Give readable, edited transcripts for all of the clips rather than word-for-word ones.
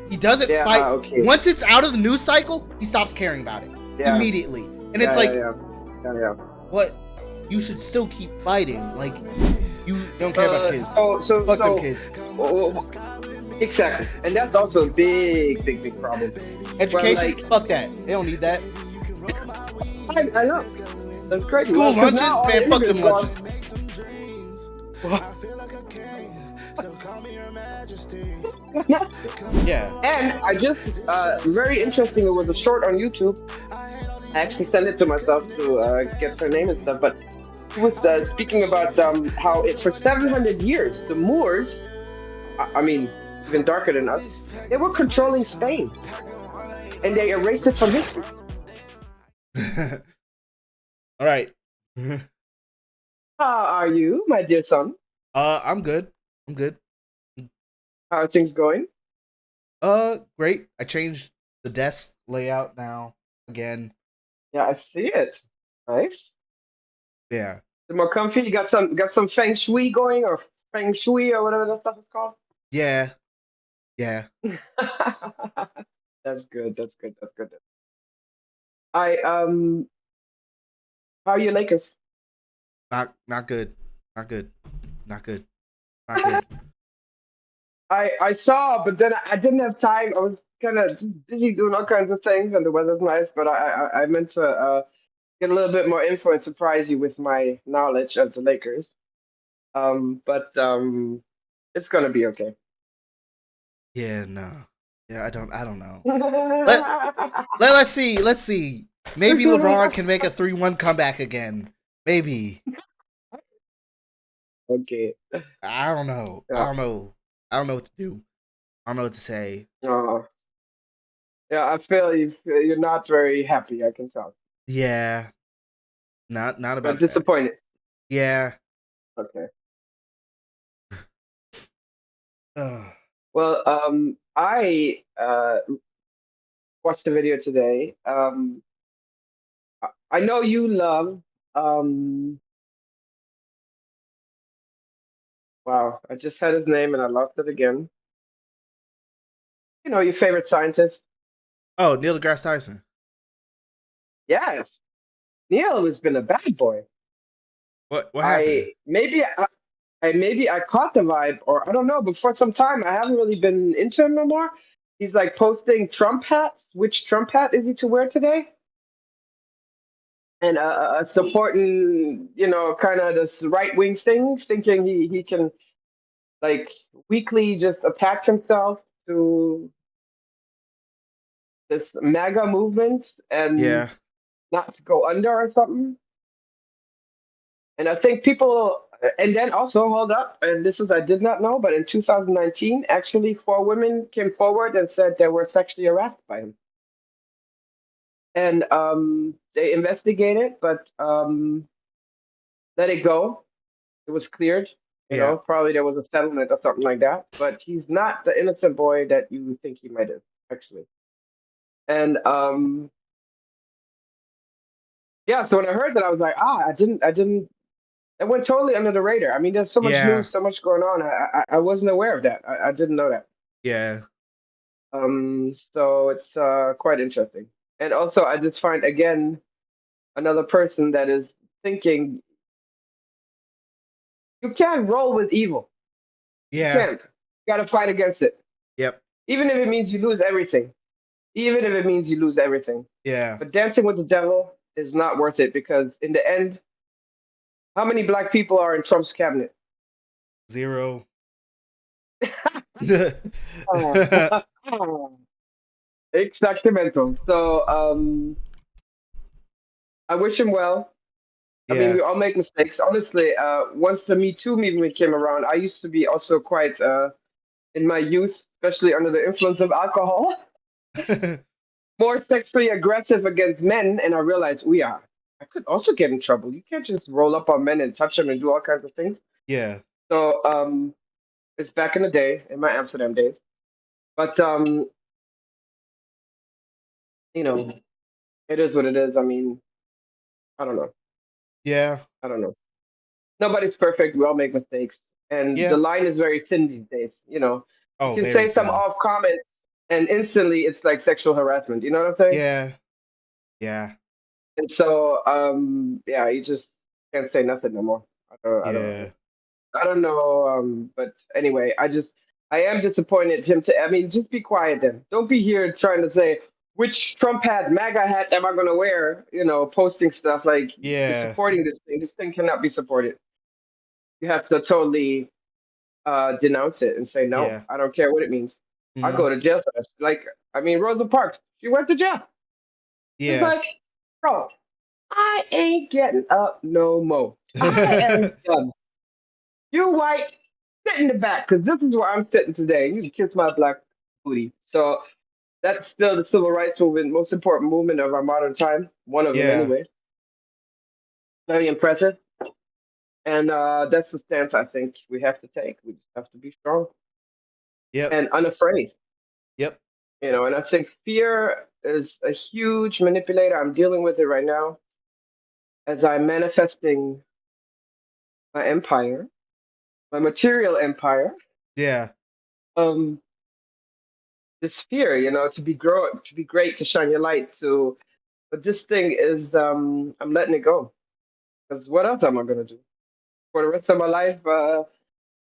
He doesn't Yeah, fight. okay. Once it's out of the news cycle, he stops caring about it Yeah, immediately. And it's yeah, yeah, like, yeah, yeah, yeah. what? You should still keep fighting. Like, you don't care about the kids. Fuck them kids. Oh, exactly. And that's also a big, big, big problem. Where Education? like, Fuck that. They don't need that. I know. That's crazy. Well, School because now lunches? all the Man, fuck them immigrants gone. lunches. Yeah. And I just, very interesting, it was a short on YouTube. I actually sent it to myself to get her name and stuff. But it was speaking about how for 700 years, the Moors, I mean, even darker than us, they were controlling Spain. And they erased it from history. All right. How are you, my dear son? I'm good. I'm good. How are things going? Great. I changed the desk layout now again. Yeah, I see it. Nice. Yeah. The more comfy. You got some feng shui going, or feng shui, or whatever that stuff is called. Yeah. Yeah. That's good. That's good. That's good. I How are you, Lakers? Not good. Not good. Not good. Not good. I saw, but then I didn't have time. I was kind of busy doing all kinds of things, and the weather's nice. But I meant to get a little bit more info and surprise you with my knowledge of the Lakers. But it's gonna be okay. Yeah, no. Yeah, I don't know. Let let's see. Let's see. Maybe LeBron can make a 3-1 comeback again. Maybe. Okay. I don't know. I Yeah. don't know. I don't know what to do. I don't know what to say. Uh, yeah. I feel you're not very happy. I can tell, Yeah. Not but about that. disappointed. Yeah. Okay. Ugh. Well, I watched the video today. I know you love. Um, wow, I just had his name and I lost it again. You know, your favorite scientist. Oh, Neil deGrasse Tyson. Yes, Neil has been a bad boy. What happened? I maybe I caught the vibe, or I don't know. But for some time, I haven't really been into him no more. He's like posting Trump hats. Which Trump hat is he to wear today? And supporting, kind of this right wing thing, thinking he can like weekly just attach himself to this MAGA movement and Yeah. not to go under or something. And I think people, and then also hold up, and this is I did not know, but in 2019, actually, 4 women came forward and said they were sexually harassed by him, and they investigated, but let it go. It was cleared. Yeah. Probably there was a settlement or something like that. But he's not the innocent boy that you think he might have, actually. And yeah, so when I heard that, I was like, I didn't. It went totally under the radar. I mean, there's so much Yeah. news, so much going on. I wasn't aware of that. I didn't know that. Yeah. So it's quite interesting. And also, I just find again another person that is thinking you can't roll with evil. You Yeah. can't. You got to fight against it, Yep. even if it means you lose everything. Even if it means you lose everything. Yeah. But dancing with the devil is not worth it because in the end, how many black people are in Trump's cabinet? 0. Oh. Exactamente. So I wish him well. I mean, Yeah. we all make mistakes. Honestly, once the Me Too movement came around, I used to be also quite, in my youth, especially under the influence of alcohol, more sexually aggressive against men. And I realized, I could also get in trouble. You can't just roll up on men and touch them and do all kinds of things. Yeah. So it's back in the day, in my Amsterdam days. But, you know, it is what it is. I mean, I don't know. Yeah. I don't know. Nobody's perfect. We all make mistakes. And the Yeah. line is very thin these days. You Oh, can very say some thin. off comments. and instantly it's like sexual harassment. You know what I'm saying? Yeah. Yeah. And so, yeah, you just can't say nothing no more. Yeah. I don't know. But anyway, I am disappointed him to. I mean, just be quiet then. Don't be here trying to say which Trump hat, MAGA hat am I going to wear? You know, posting stuff like you're Yeah. supporting this thing. This thing cannot be supported. You have to totally denounce it and say no. Yeah. I don't care what it means. I Mm, go to jail for that. Like, I mean, Rosa Parks, she went to jail. It's yeah. like, bro, I ain't getting up no more. I am done. You white, sit in the back, because this is where I'm sitting today. You can kiss my black booty. So that's still the civil rights movement, most important movement of our modern time. One of them, Yeah. anyway. Very impressive. And that's the stance I think we have to take. We just have to be strong Yep. and unafraid. Yep. You know, and I think fear is a huge manipulator. I'm dealing with it right now as I'm manifesting my empire, my material empire. Yeah. Um, this fear, you know, to be great, to shine your light, to. But this thing is, I'm letting it go. Because what else am I gonna do for the rest of my life?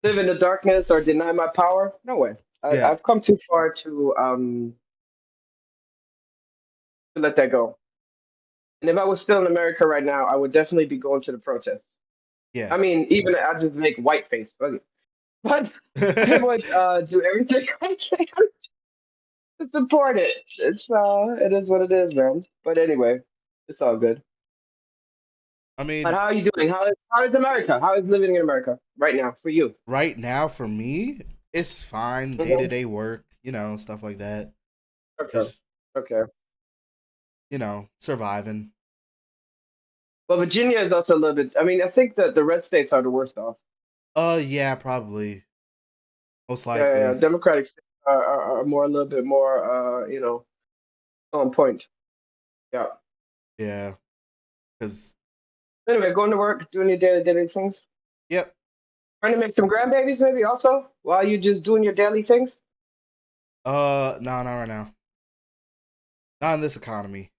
Live in the darkness or deny my power? No way. Yeah. I've come too far to let that go. And if I was still in America right now, I would definitely be going to the protests. Yeah. I mean, even I just make white face, but I would do everything I can to support it. It is what it is, man. But anyway, it's all good. I But mean, how are you doing? How is America? How is living in America right now for you? right now for me, it's fine. Day to Hmm. day work, stuff like that. Okay, Just, okay. surviving. Well, Virginia is also a little bit. I mean, I think that the red states are the worst off. Yeah, probably. Most Yeah. likely. Democratic states are more a little bit more, on point. Yeah. Yeah. Cause Anyway, going to work, doing your daily things. yep. Trying to make some grandbabies, maybe also while you just doing your daily things. No, not right now. Not in this economy.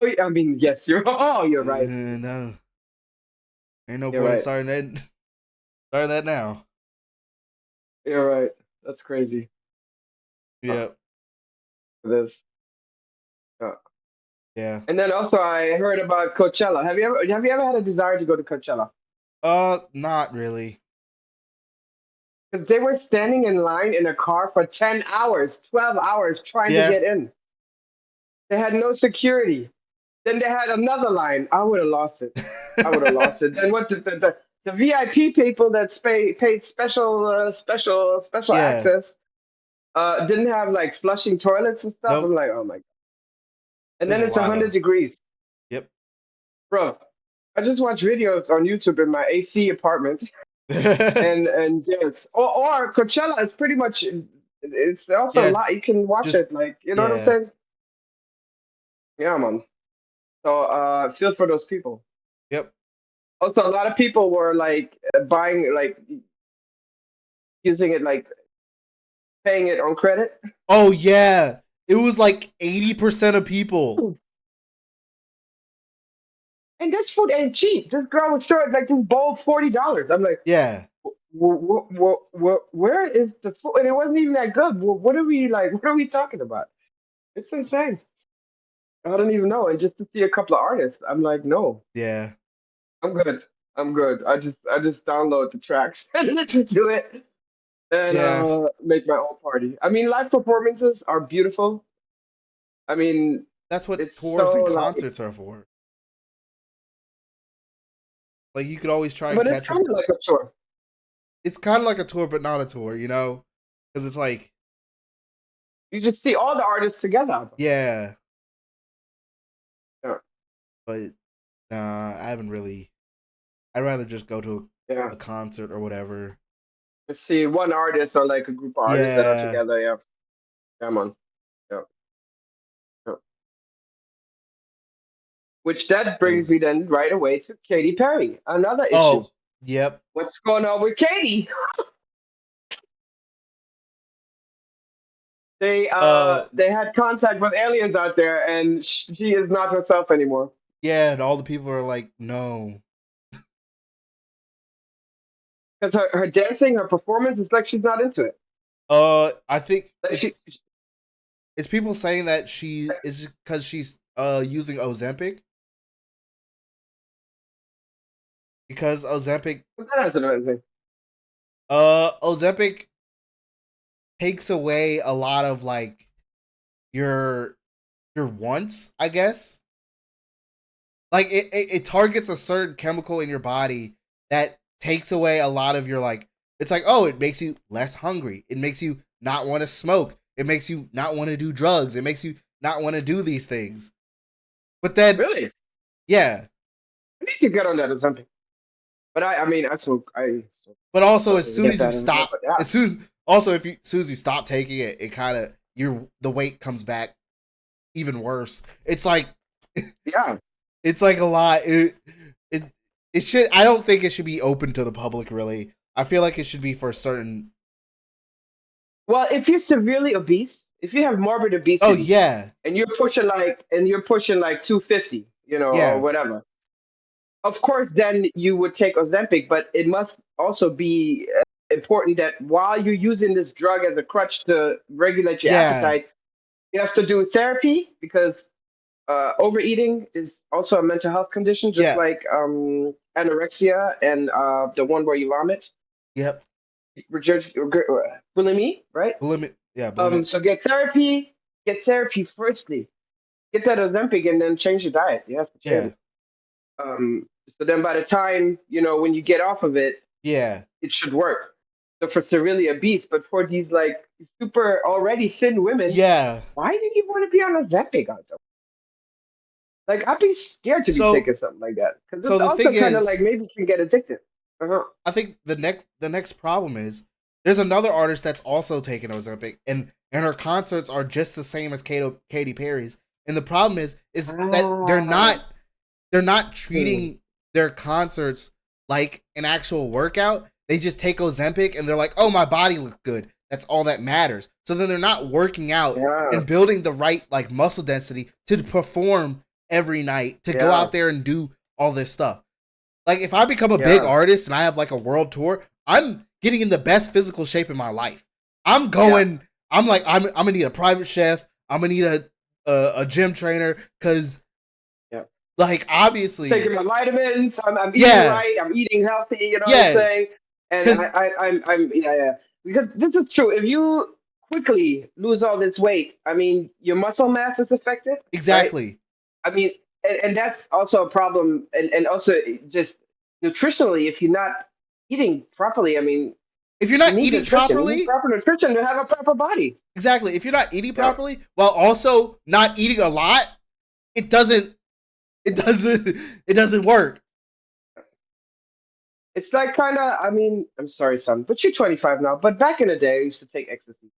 Oh, yeah, I mean, yes, you're. Oh, you're right. No. Ain't no You're point in right. starting that now. You're right. That's crazy. Uh, Yep. it is. Uh, Yeah. and then also, I heard about Coachella. Have you ever had a desire to go to Coachella? Not really. Because they were standing in line in a car for 10 hours, 12 hours trying to Yeah. get in. They had no security. Then they had another line. I would have lost it. I would have lost it. Then what the VIP people that paid special Yeah. access didn't have like flushing toilets and stuff. I'm Nope. like, oh my god. And There's then a it's lot 100 of degrees, yep. bro. I just watch videos on YouTube in my AC apartment, and dance. Or Coachella is pretty much. It's also a Yeah. lot. You can watch Just it, like you know what I'm yeah. saying? Yeah, man. So feel for those people. Yep. Also, a lot of people were like buying, like using it, like paying it on credit. Oh yeah. It was like 80% of people. And this food ain't cheap. This girl was short like this bowl $40. I'm like, Yeah. where is the food? And it wasn't even that good. What are we like? What are we talking about? It's insane. I don't even know. And just to see a couple of artists, I'm like, no, Yeah. I'm good. I'm good. I just download the tracks and listen to it and Yeah. make my own party. I mean, live performances are beautiful. I mean, That's what it's tours so and like, concerts are for. Like you could always try and but it's catch kind them. of like a tour. It's kind of like a tour, but not a tour. Because it's like, You just see all the artists together. yeah, Yeah, but I haven't really. I'd rather just go to yeah. a concert or whatever. You see one artist or like a group of artists that are Yeah, together. Yeah, come on. Yeah, yeah. Which that brings because me then right away to Katy Perry. Another issue. oh, yep, What's going on with Katy? They had contact with aliens out there, and she is not herself anymore. Yeah, and all the people are like, no. Because her dancing, her performance, it's like she's not into it. I think Like it's people saying that she is because she's using Ozempic, because that's amazing. Ozempic takes away a lot of like your wants, I guess. Like it targets a certain chemical in your body that takes away a lot of your like, it's like, oh, it makes you less hungry, it makes you not want to smoke, it makes you not want to do drugs, it makes you not want to do these things. But then Really, yeah, I need to get on that or something. But I mean, I but also don't really get that in there. But yeah, as soon as you stop taking it, it kind of, the weight comes back even worse. It's like yeah. it's like a lot. It it should. I don't think it should be open to the public. Really, I feel like it should be for certain. Well, if you're severely obese, if you have morbid Oh obesity, yeah, and you're pushing like 250, or yeah, whatever, of course, then you would take Ozempic. But it must also be important that while you're using this drug as a crutch to regulate your yeah, appetite, you have to do therapy because overeating is also a mental health condition, just yeah, like anorexia and the one where you vomit, yep. bulimia, right? Limit, yeah, limit, So get therapy firstly. Get that Ozempic and then change your diet. You have to change yeah, it. So then by the time, when you get off of it, yeah, it should work. So for severely obese, but for these like super already thin women, yeah. why do you want to be on Ozempic? Like I'd be scared to be So taking something like that because so it's the thing also kind of like is, maybe you can get addicted. Uh-huh. I think the next problem is there's another artist that's also taking Ozempic, and her concerts are just the same as Katy Perry's. And the problem is that Ah, they're not hmm. treating their concerts like an actual workout. They just take Ozempic and they're like, "Oh, my body looks good. That's all that matters." So then they're not working out Yeah, and building the right like muscle density to perform every night, to go yeah, out there and do all this stuff. Like if I become a big yeah, artist and I have like a world tour, I'm getting in the best physical shape in my life. I'm yeah, going. I'm like I'm gonna need a private chef. I'm gonna need a gym trainer because yeah. like obviously, Taking my vitamins. I'm eating yeah, right. I'm eating healthy. You know what I'm yeah, saying? And because I'm yeah, yeah. Because this is true. If you quickly lose all this weight, I mean, your muscle mass is affected, right? exactly. I mean, and that's also a problem. And also just nutritionally, if you're not eating properly, I mean, If you're you not need eating nutrition. You need properly, proper nutrition to have a proper body. exactly. If you're not eating Yeah. properly while also not eating a lot, it doesn't. It doesn't. It doesn't work. It's like kind of, I mean, I'm sorry, son, but you're 25 now. But back in the day, I used to take ecstasy.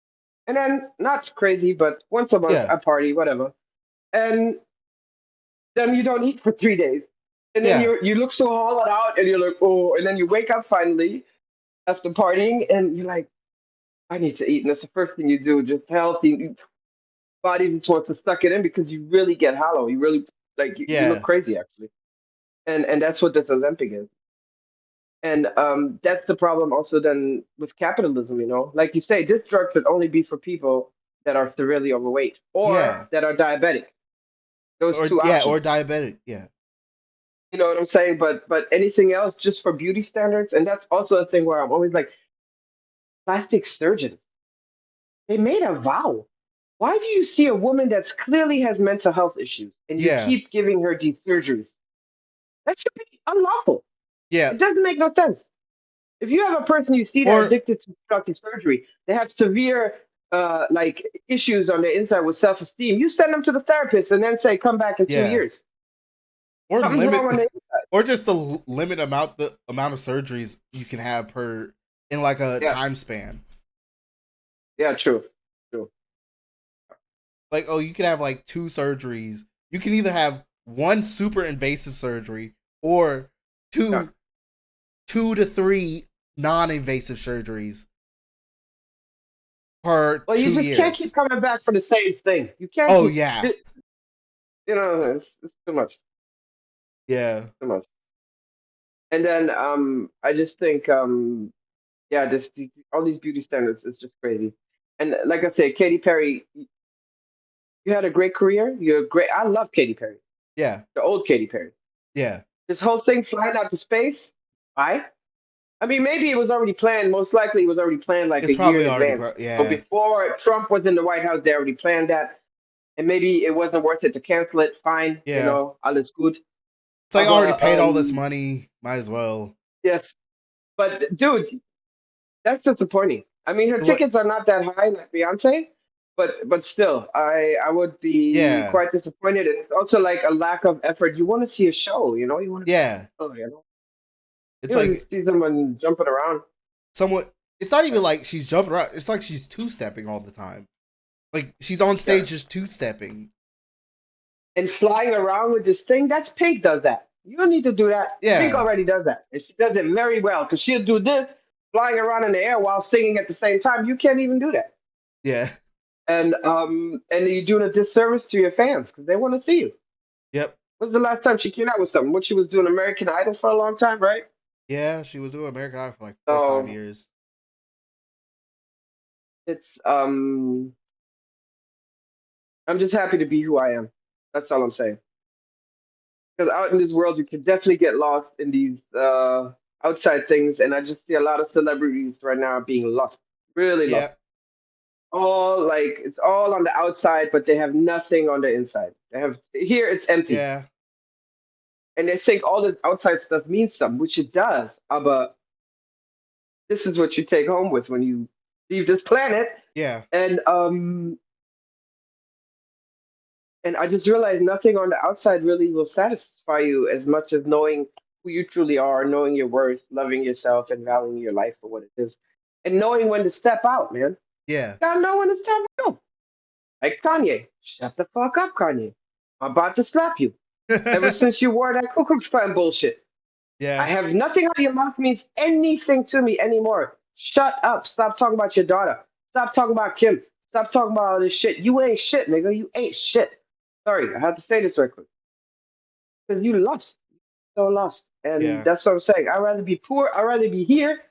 And then, not crazy, but once a month, Yeah, I party, whatever. And then you don't eat for 3 days. And then yeah, you look so hollowed out and you're like, oh, and then you wake up finally after partying and you're like, I need to eat. And that's the first thing you do, just healthy. Body just wants to suck it in because you really get hollow. You really, like, you look yeah, crazy, actually. And that's what this Ozempic is. And that's the problem also then with capitalism, like you say, this drug should only be for people that are severely overweight yeah. or that are diabetic. Those Or two yeah, options. or diabetic. Yeah, You know what I'm saying? But anything else just for beauty standards, and that's also a thing where I'm always like, plastic surgeons, they made a vow. Why do you see a woman that's clearly has mental health issues and you yeah, keep giving her these surgeries? That should be unlawful. yeah. It doesn't make no sense. If you have a person you see that Or addicted to plastic surgery, they have severe like issues on their inside with self-esteem. You send them to the therapist and then say, "Come back in two yeah, years." or Something's wrong limit, on the or just the limit the amount of surgeries you can have per in like a yeah, time span. yeah, true, true. Like, oh, you can have like two surgeries. You can either have one super invasive surgery or Yeah, two 2 to 3 non-invasive surgeries for Well, you two just can't keep years. coming back for the same thing. You can't Oh keep, yeah, you know, it's too much, yeah, too much. And then I just think yeah, all these beauty standards is just crazy. And like I said, Katy Perry, you had a great career. You're great. I love Katy Perry, yeah, the old Katy Perry. yeah. This whole thing flying out to space. I mean, maybe it was already planned. Most likely, it was already planned like It's a year probably in already, advance. So yeah, before Trump was in the White House, they already planned that, and maybe it wasn't worth it to cancel it. Fine, yeah. alles good. It's like I already Aber paid all this money. Might as well. yes, but dude, that's disappointing. I mean, her What? tickets are not that high like Beyonce, but still, I would be Yeah, quite disappointed. And it's also like a lack of effort. You want to see a show, you want to see yeah. people, It's you don't like just see someone jumping around. somewhat. It's not even Right? like she's jumping around. It's like she's two stepping all the time. Like she's on Yeah. stage just two stepping. And flying around with this thing, that's Pink does that. You don't need to do that. Pink Yeah, already does that. And she does it very well because she'll do this flying around in the air while singing at the same time. You can't even do that. yeah, And you're doing a disservice to your fans because they want to see you. yep, When's the last time she came out with something? When she was doing American Idol for a long time, right? yeah. She was doing American Idol for like 4 or 5 So years. it's I'm just happy to be who I am. That's all I'm saying. Because out in this world, you can definitely get lost in these outside things, and I just see a lot of celebrities right now being lost, really lost. Yep, All like it's all on the outside, but they have nothing on the inside. They have here it's empty, yeah, and they think all this outside stuff means something, which it does. But this is what you take home with when you leave this planet, yeah, and and I just realized nothing on the outside really will satisfy you as much as knowing who you truly are, knowing your worth, loving yourself, and valuing your life for what it is, and knowing when to step out, man. yeah, Gotta know when to step out. Like Kanye, shut the fuck up, Kanye. I'm about to slap you. Ever since you wore that Ku Klux Klan bullshit, I yeah, have nothing out of your mouth means anything to me anymore. Shut up. Stop talking about your daughter. Stop talking about Kim. Stop talking about all this shit. You ain't shit, nigga. You ain't shit. Sorry, I had to say this real quick. Because you lost. So lost. And yeah, that's what I'm saying. I'd rather be poor. I'd rather be here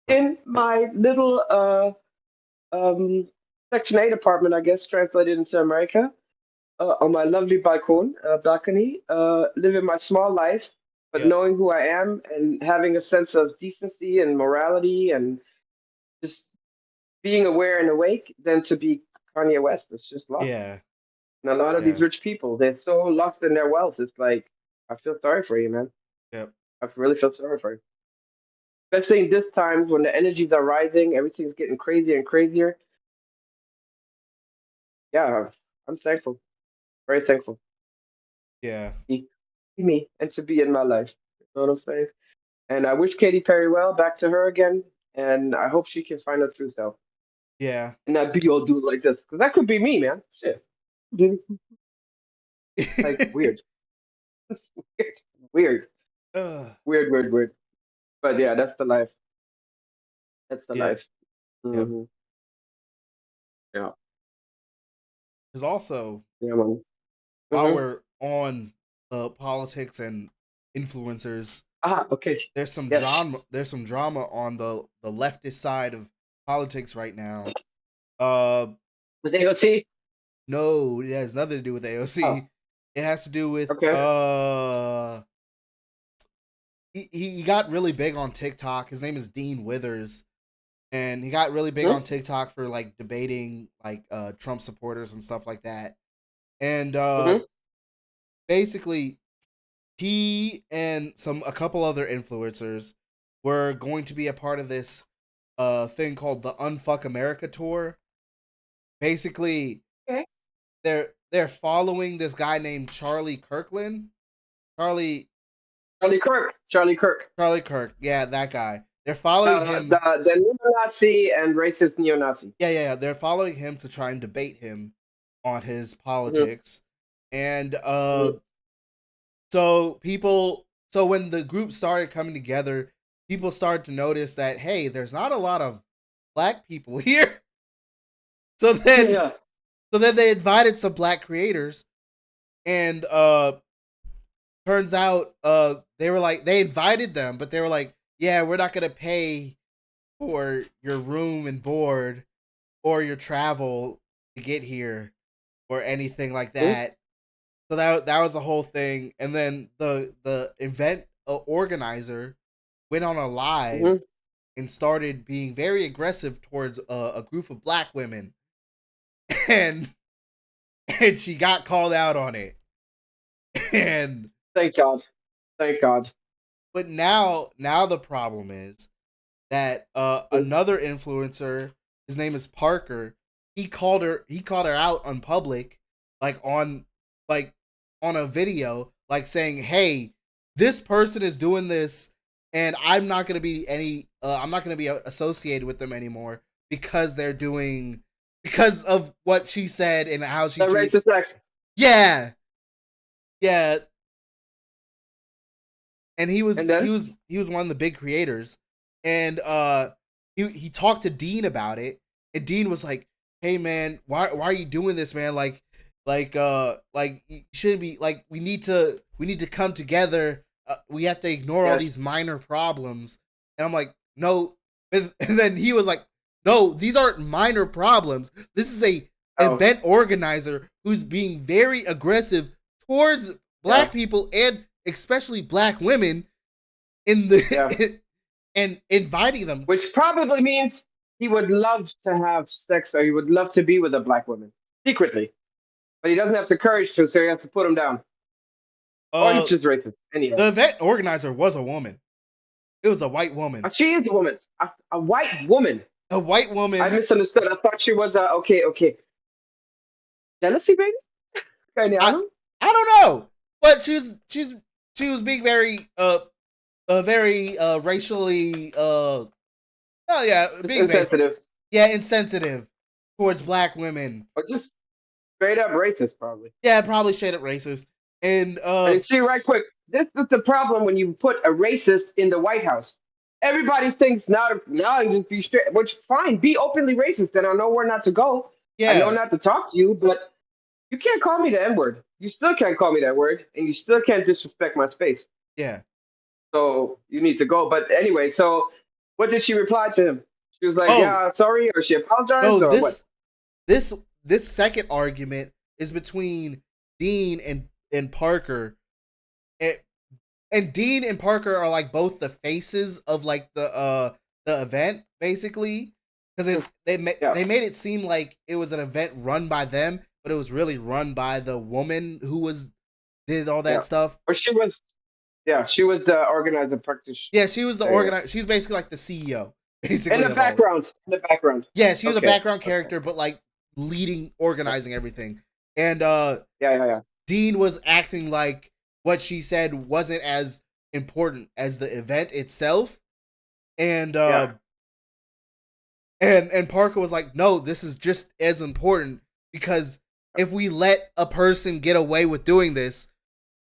in my little um Section 8 apartment, I guess, translated into America, on my lovely balcony, living my small life, but yep, knowing who I am and having a sense of decency and morality and just being aware and awake than to be Kanye West. It's just lost. yeah, And a lot of these yeah, rich people, they're so lost in their wealth. It's like, I feel sorry for you, man. yep, I really feel sorry for you. Especially in this times when the energies are rising, everything's getting crazier and crazier. Yeah, I'm thankful. Very thankful yeah, to be me and to be in my life. You know what I'm saying? And I wish Katy Perry well, back to her again. And I hope she can find her true self yeah. and not be all dude like this. Because that could be me, man. Shit. Dude, like weird. Weird. Ugh, Weird, weird, weird. But yeah, that's the life. That's the yep, life. yep. Hmm. Yeah. Because also, Yeah, man. while Hmm. we're on politics and influencers, Ah, okay. there's some Yes. drama. There's some drama on the leftist side of politics right now. Uh, With AOT? no, it has nothing to do with Oh, AOC. It has to do with okay. he got really big on TikTok. His name is Dean Withers, and he got really big Hmm. on TikTok for like debating like Trump supporters and stuff like that. And Hmm. basically, he and a couple other influencers were going to be a part of this thing called the Unfuck America tour. Basically, Okay. they're following this guy named Charlie Kirkland. Charlie Charlie Kirk. Charlie Kirk. Charlie Kirk, yeah, that guy. They're following him. The neo-Nazi and racist neo-Nazi. Yeah, yeah, yeah. They're following him to try and debate him on his Hmm. politics. And Hmm. so when the group started coming together, people started to notice that hey, there's not a lot of black people here. So then Yeah. so then they invited some black creators, and turns out they were like, they invited them, but they were like, yeah, we're not gonna pay for your room and board or your travel to get here or anything like that. So that was the whole thing. And then the event organizer went on a live Mm-hmm. and started being very aggressive towards a group of black women, and and she got called out on it. And Thank God. Thank God. but now the problem is that another influencer, his name is Parker, he called her out on public, like like on a video, like saying, hey, this person is doing this, and I'm not gonna be associated with them anymore because they're doing, because of what she said and how she The treats. racist act. Yeah, yeah. And he And was he then, was he was one of the big creators, and he talked to Dean about it, and Dean was like, hey man, why are you doing this, man? Like you shouldn't be, like, we need to come together. We have to ignore all yes. these minor problems. And I'm like, no. And then he was like, no, these aren't minor problems. This is a Oh, event organizer who's being very aggressive towards yeah. black people, and especially black women, in Yeah. the and inviting them. Which probably means he would love to have sex or he would love to be with a black woman secretly. But he doesn't have the courage to, so he has to put him down. Or he's uh just racist. Anyhow. the event organizer was a woman. It was a white woman. She is a woman. A white woman. A white I woman. misunderstood. I thought she was a okay, okay. Jealousy, baby? I Kanyano? I don't know, but she was being very racially oh yeah, Just being very, insensitive. yeah, insensitive towards black women. Or just straight up racist, probably. Yeah, probably straight up racist. And And you see, right quick, this is the problem when you put a racist in the White House. Everybody thinks now you just be straight, which fine, be openly racist. And I know where not to go. I know yeah, not to talk to you, but you can't call me the N word. You still can't call me that word, and you still can't disrespect my space. yeah. So you need to go. But anyway, so what did she reply to him? She was like, Oh "Yeah, sorry," or she no, apologized, or what? this this second argument is between Dean and Parker. And, and Dean and Parker are like both the faces of like the event, basically, because Yeah, they made it seem like it was an event run by them, but it was really run by the woman who was did all yeah. that stuff. Or she was, yeah, she was the organizer practice. Yeah, she was the Yeah, yeah. organizer. She's basically like the CEO, In basically, the of all of it. background, in the background. Yeah, she was a Okay, background okay. character, but like leading, organizing everything. And Yeah, yeah, yeah, Dean was acting like what she said wasn't as important as the event itself. And yeah, and Parker was like, no, this is just as important, because if we let a person get away with doing this,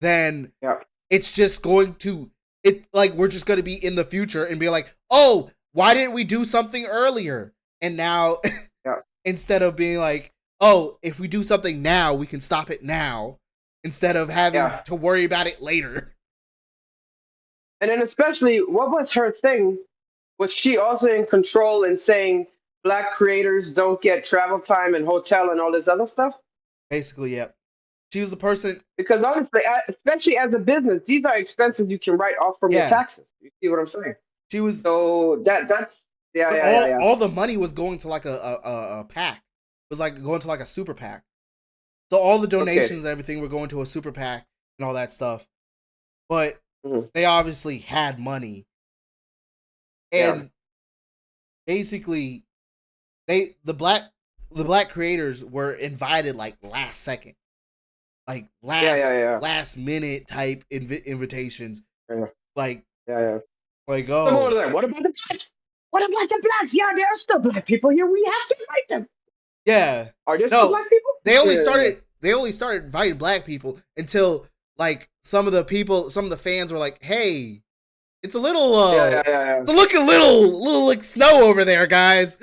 then yeah, it's just going to, it like, we're just going to be in the future and be like, oh, why didn't we do something earlier? And now yeah, instead of being like, oh, if we do something now, we can stop it now, instead of having yeah. to worry about it later. And then especially, what was her thing? Was she also in control in saying black creators don't get travel time and hotel and all this other stuff? Basically, yeah. She was the person. Because honestly, especially as a business, these are expenses you can write off from your Yeah, taxes. You see what I'm saying? she was. So that's yeah, But yeah, yeah, yeah. all the money was going to like a pack. It was like going to like a super pack. So all the Okay. donations and everything were going to a super pack and all that stuff. But Mhm. they obviously had money, Yeah, and basically they the black creators were invited like last second, like yeah, yeah, yeah, last minute type invitations, yeah, like yeah, yeah. Someone was oh like, "What about the blacks? What about the blacks? Yeah, there are still black people here. We have to invite them. yeah. Are there still No, black people? Yeah, they only started inviting black people until like some of the fans were like, hey, it's a little yeah, yeah, yeah, yeah. it's a looking little like snow over there, guys.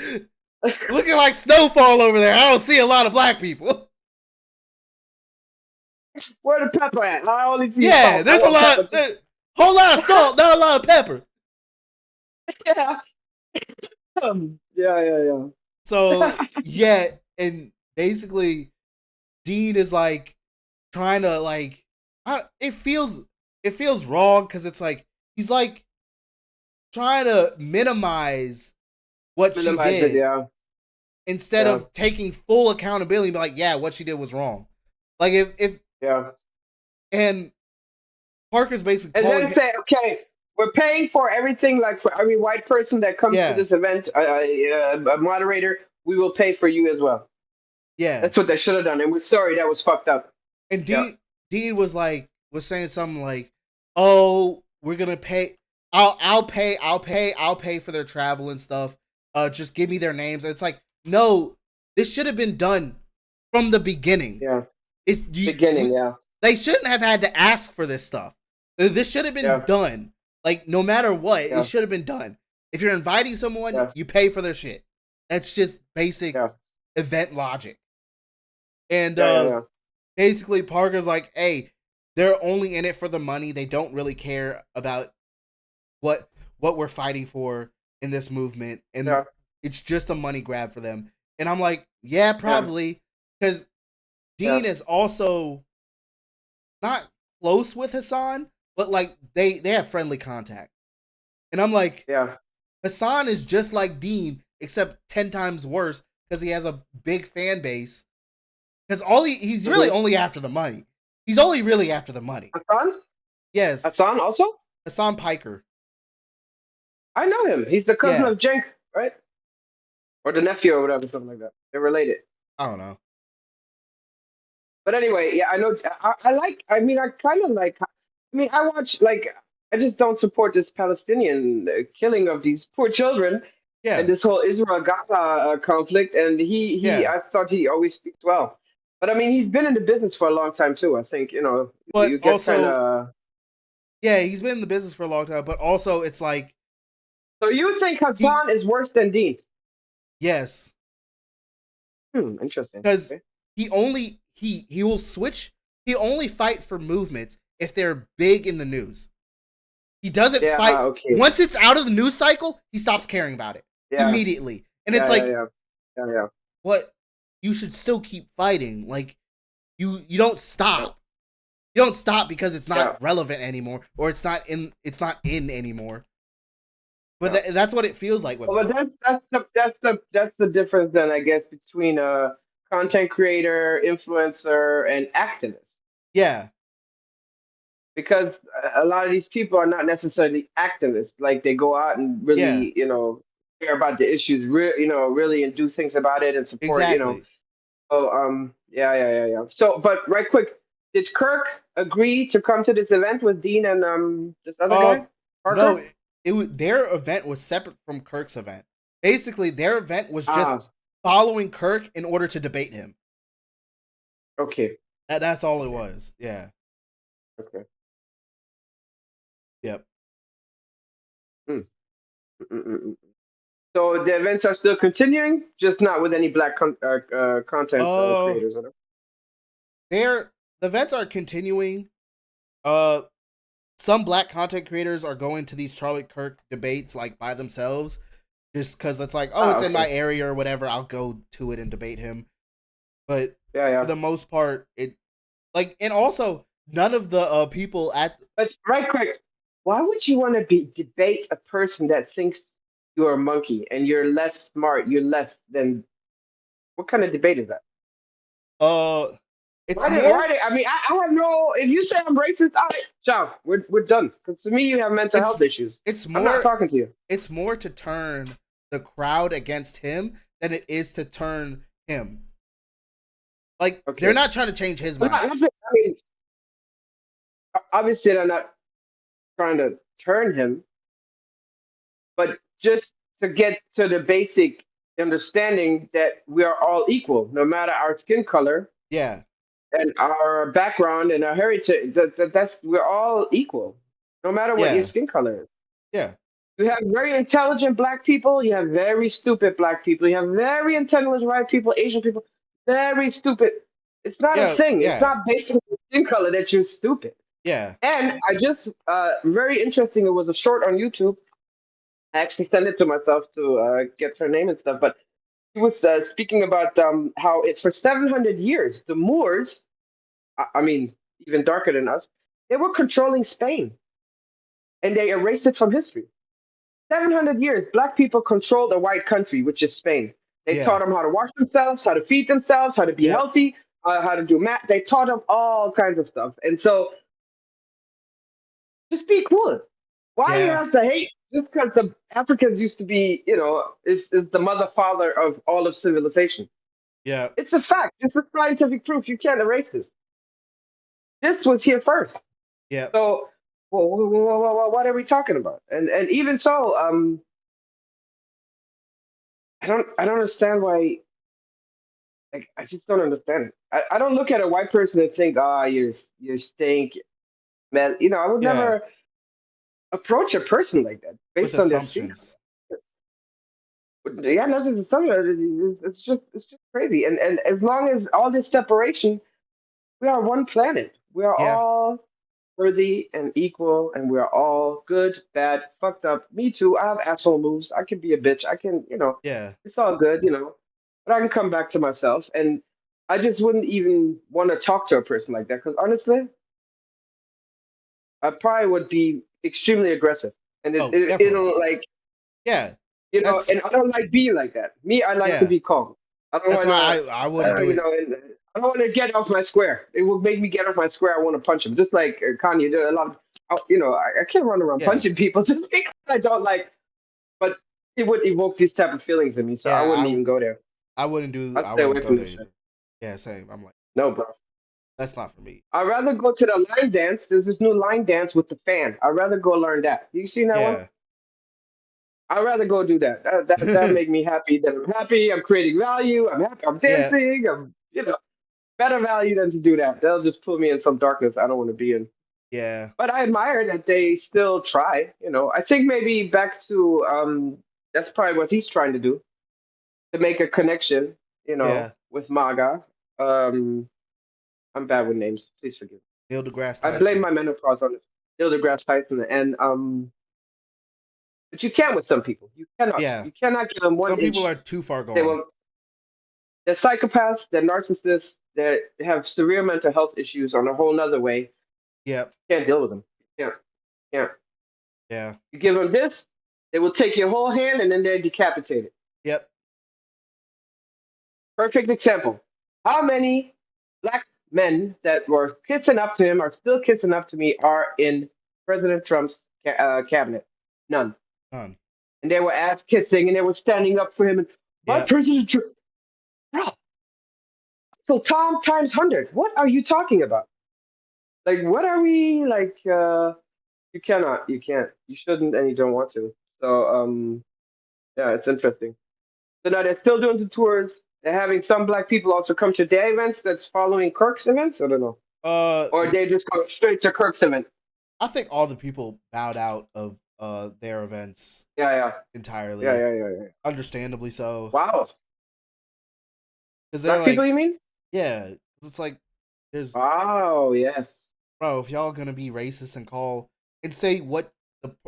Looking like snowfall over there. I don't see a lot of black people. Where the pepper at? I only see Yeah, salt. I there's a want lot pepper of too. whole lot of salt, not a lot of pepper. Yeah. Yeah. So yeah, and basically Dean is like trying to like it feels wrong because it's like he's like trying to minimize what she Minimize it. did Yeah. instead Yeah. of taking full accountability and be like, yeah, what she did was wrong. Like if Yeah. and Parker's basically And calling then him, say, okay, we're paying for everything. Like for every white person that comes to yeah, this event, a moderator, we will pay for you as well. yeah. That's what they should have done. And we're sorry that was fucked up. And Yeah. Dean was saying something like, "Oh, we're gonna pay. I'll pay for their travel and stuff. Just give me their names." And it's like, no, this should have been done from the beginning. Yeah. It you, Beginning. Yeah. they shouldn't have had to ask for this stuff. This should have been Yeah. done. Like no matter what, it Yeah. should have been done. If you're inviting someone, Yeah. you pay for their shit. That's just basic Yeah. event logic. And Yeah. basically Parker's like, hey, they're only in it for the money. They don't really care about what we're fighting for in this movement, and Yeah. it's just a money grab for them. And I'm like, yeah, Yeah. probably because Yeah. Dean is also not close with Hassan, but like they have friendly contact. And I'm like, Yeah. Hassan is just like Dean, except 10 times worse because he has a big fan base. Because he's really Mm-hmm. only after the money. He's only really after the money. Hassan? Yes, Hassan also? Hassan Piker. I know him. He's the cousin Yeah, of Jenk, right? Or the nephew or whatever, something like that. They're related. I don't know. But anyway, yeah, I know. I like. I mean, I kind of like. I mean, I watch like. I just don't support this Palestinian killing of these poor children and Yeah, this whole Israel Gaza conflict. And yeah. I thought he always speaks well. But I mean, he's been in the business for a long time too. I think But you get kind also, of. yeah, he's been in the business for a long time. But also, it's like So you think he, Hassan is worse than Dean? yes, Interesting. because Okay. he will switch. He only fight for movements if they're big in the news. He doesn't Yeah. fight Okay. once it's out of the news cycle. He stops caring about it Yeah. immediately, and it's Yeah. Yeah. like, Yeah. Yeah. Yeah. what? You should still keep fighting. Like you don't Yeah. stop. You don't stop because it's not Yeah. relevant anymore, or it's not in anymore. But Yeah. that's what it feels like with Well, but Hassan. that's the difference then, I guess, between a content creator, influencer, and activist. Yeah, Because a lot of these people are not necessarily activists. Like they go out and yeah, really, care about the issues, really, and do things about it and support. exactly. So, yeah. So, but right quick, did Kirk agree to come to this event with Dean and this other Uh, guy, no, Parker? it was their event was separate from Kirk's event. Basically, their event was just Ah, following Kirk in order to debate him. okay, That's all it okay, was. Yeah. okay. Yep. Hmm. Mm. So the events are still continuing, just not with any black content Uh, creators. Whatever. their the events are continuing. Uh, some black content creators are going to these Charlie Kirk debates like by themselves, just because it's like, oh, Ah, it's in my okay. area or whatever. I'll go to it and debate him. But for Yeah. the most part, it like, and also none of the people at But right quick, why would you want to be debate a person that thinks you're a monkey and you're less smart? You're less than what kind of debate is that? uh, it's Why did more why did I mean I have no if you say I'm racist, all right, ciao. We're done. Because to me you have mental it's health issues. it's I'm not more talking to you. it's more to turn the crowd against him than it is to turn him. Like they're Okay. not trying to change his I'm mind. not, I mean, obviously they're not trying to turn him, but just to get to the basic understanding that we are all equal, no matter our skin color Yeah, and our background and our heritage. That's we're all equal, no matter what your yeah, skin color is. yeah. You have very intelligent black people. You have very stupid black people. You have very intelligent white people, Asian people, very stupid. It's not a Yeah, thing. It's yeah, not based on your skin color that you're stupid. yeah, And I just, very interesting. It was a short on YouTube. I actually sent it to myself to get her name and stuff. But he was speaking about how it's for 700 years, the Moors, I mean, even darker than us, they were controlling Spain and they erased it from history. 700 years, black people controlled a white country, which is Spain. They taught yeah, them how to wash themselves, how to feed themselves, how to be yep, healthy, how to do math. They taught them all kinds of stuff. And so just be cool. Why you yeah, have to hate just because the Africans used to be, is the mother father of all of civilization. yeah, It's a fact. It's a scientific proof. You can't erase this. This was here first. yep, So, what are we talking about? And even so, I don't understand why. Like, I just don't understand it. I don't look at a white person and think, ah, you stink, man. I would yeah. never approach a person like that With based on their skin assumptions. color. Yeah, nothing to tell you. It's just crazy. And as long as all this separation, we are one planet. We are Yeah, all worthy and equal, and we are all good, bad, fucked up. Me too. I have asshole moves. I can be a bitch. I can, yeah. it's all good. But I can come back to myself, and I just wouldn't even want to talk to a person like that because honestly, I probably would be extremely aggressive, and it, Oh, it definitely. it'll like Yeah, that's and I don't like being like that. Me, I like to yeah. be calm. I don't That's want why to, I wouldn't do it. and I don't want to get off my square. It will make me get off my square. I want to punch him, just like Kanye did a lot of. I can't run around Yeah, punching people just because I don't like. But it would evoke these type of feelings in me, so I yeah. wouldn't even go there. I wouldn't do. I'd I stay wouldn't away go from there this shit. either. Yeah, same. I'm like, No, bro. that's not for me. I'd rather go to the line dance. There's this new line dance with the fan. I'd rather go learn that. You seen that one? Yeah, I'd rather go do that. That make me happy. That I'm happy. I'm creating value. I'm happy. I'm yeah, dancing. I'm better value than to do that. They'll just put me in some darkness I don't want to be in. yeah, But I admire that they still try. I think maybe back to that's probably what he's trying to do to make a connection. yeah. With MAGA. Um, I'm bad with names. Please forgive me. Neil deGrasse I blame Tyson. my menopause on it. Neil deGrasse Tyson, and but you can with some people. You cannot. Yeah, You cannot give them one some people inch. are too far They gone. will. They're psychopaths. They're narcissists. They have severe mental health issues on a whole nother way. Yep, Can't deal with them. Can't. Can't. yeah, You give them this, they will take your whole hand and then they're decapitated. yep. Perfect example. How many black men that were kissing up to him, are still kissing up to me, are in President Trump's cabinet? None. None. And they were ass kissing and they were standing up for him. And my Yep. President Trump, bro. So Tom times 100. What are you talking about? Like, what are we like? You cannot. You can't. You shouldn't, and you don't want to. So, yeah, it's interesting. So now they're still doing the tours. They're having some black people also come to their events that's following Kirk's events. I don't know. Or they just go straight to Kirk's event. I think all the people bowed out of their events Yeah, yeah. Yeah, entirely. yeah, yeah, yeah. Understandably so. Wow. Because they're Black people, like, you mean? yeah, it's like, there's, Oh, yes. bro, if y'all gonna be racist and call and say what